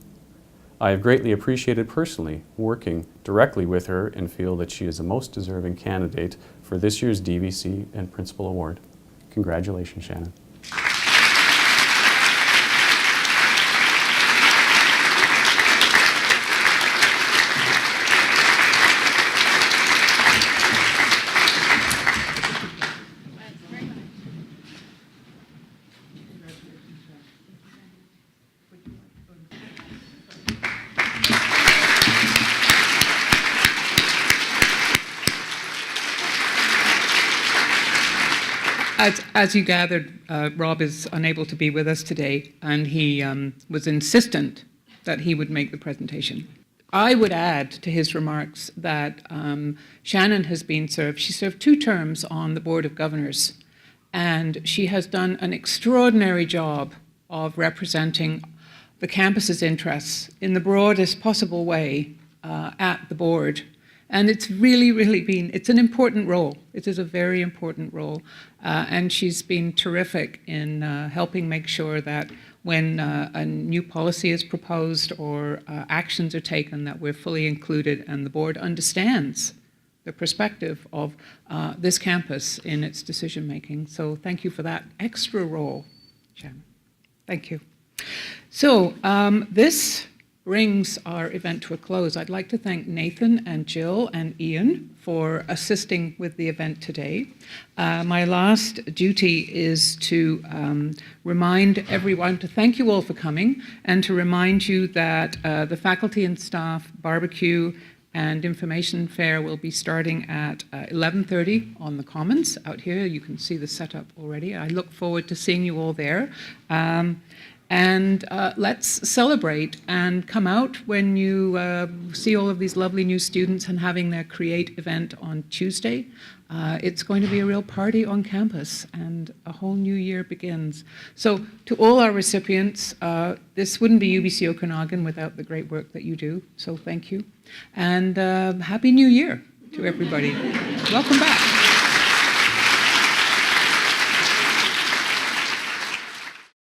I have greatly appreciated personally working directly with her and feel that she is a most deserving candidate for this year's DVC and Principal Award. Congratulations, Shannon. As you gathered, Rob is unable to be with us today, and he was insistent that he would make the presentation. I would add to his remarks that Shannon has been she served 2 terms on the Board of Governors, and she has done an extraordinary job of representing the campus's interests in the broadest possible way at the board. And it's really been, it's an important role. It is a very important role. And she's been terrific in helping make sure that when a new policy is proposed or actions are taken, that we're fully included and the board understands the perspective of this campus in its decision making. So thank you for that extra role, Chairman. Thank you. So this brings our event to a close. I'd like to thank Nathan and Jill and Ian for assisting with the event today. My last duty is to remind everyone, to thank you all for coming, and to remind you that the faculty and staff barbecue and information fair will be starting at 11:30 on the Commons out here. You can see the setup already. I look forward to seeing you all there. And let's celebrate and come out when you see all of these lovely new students and having their Create event on Tuesday. It's going to be a real party on campus and a whole new year begins. So to all our recipients, this wouldn't be UBC Okanagan without the great work that you do. So thank you. And Happy New Year to everybody. Welcome back.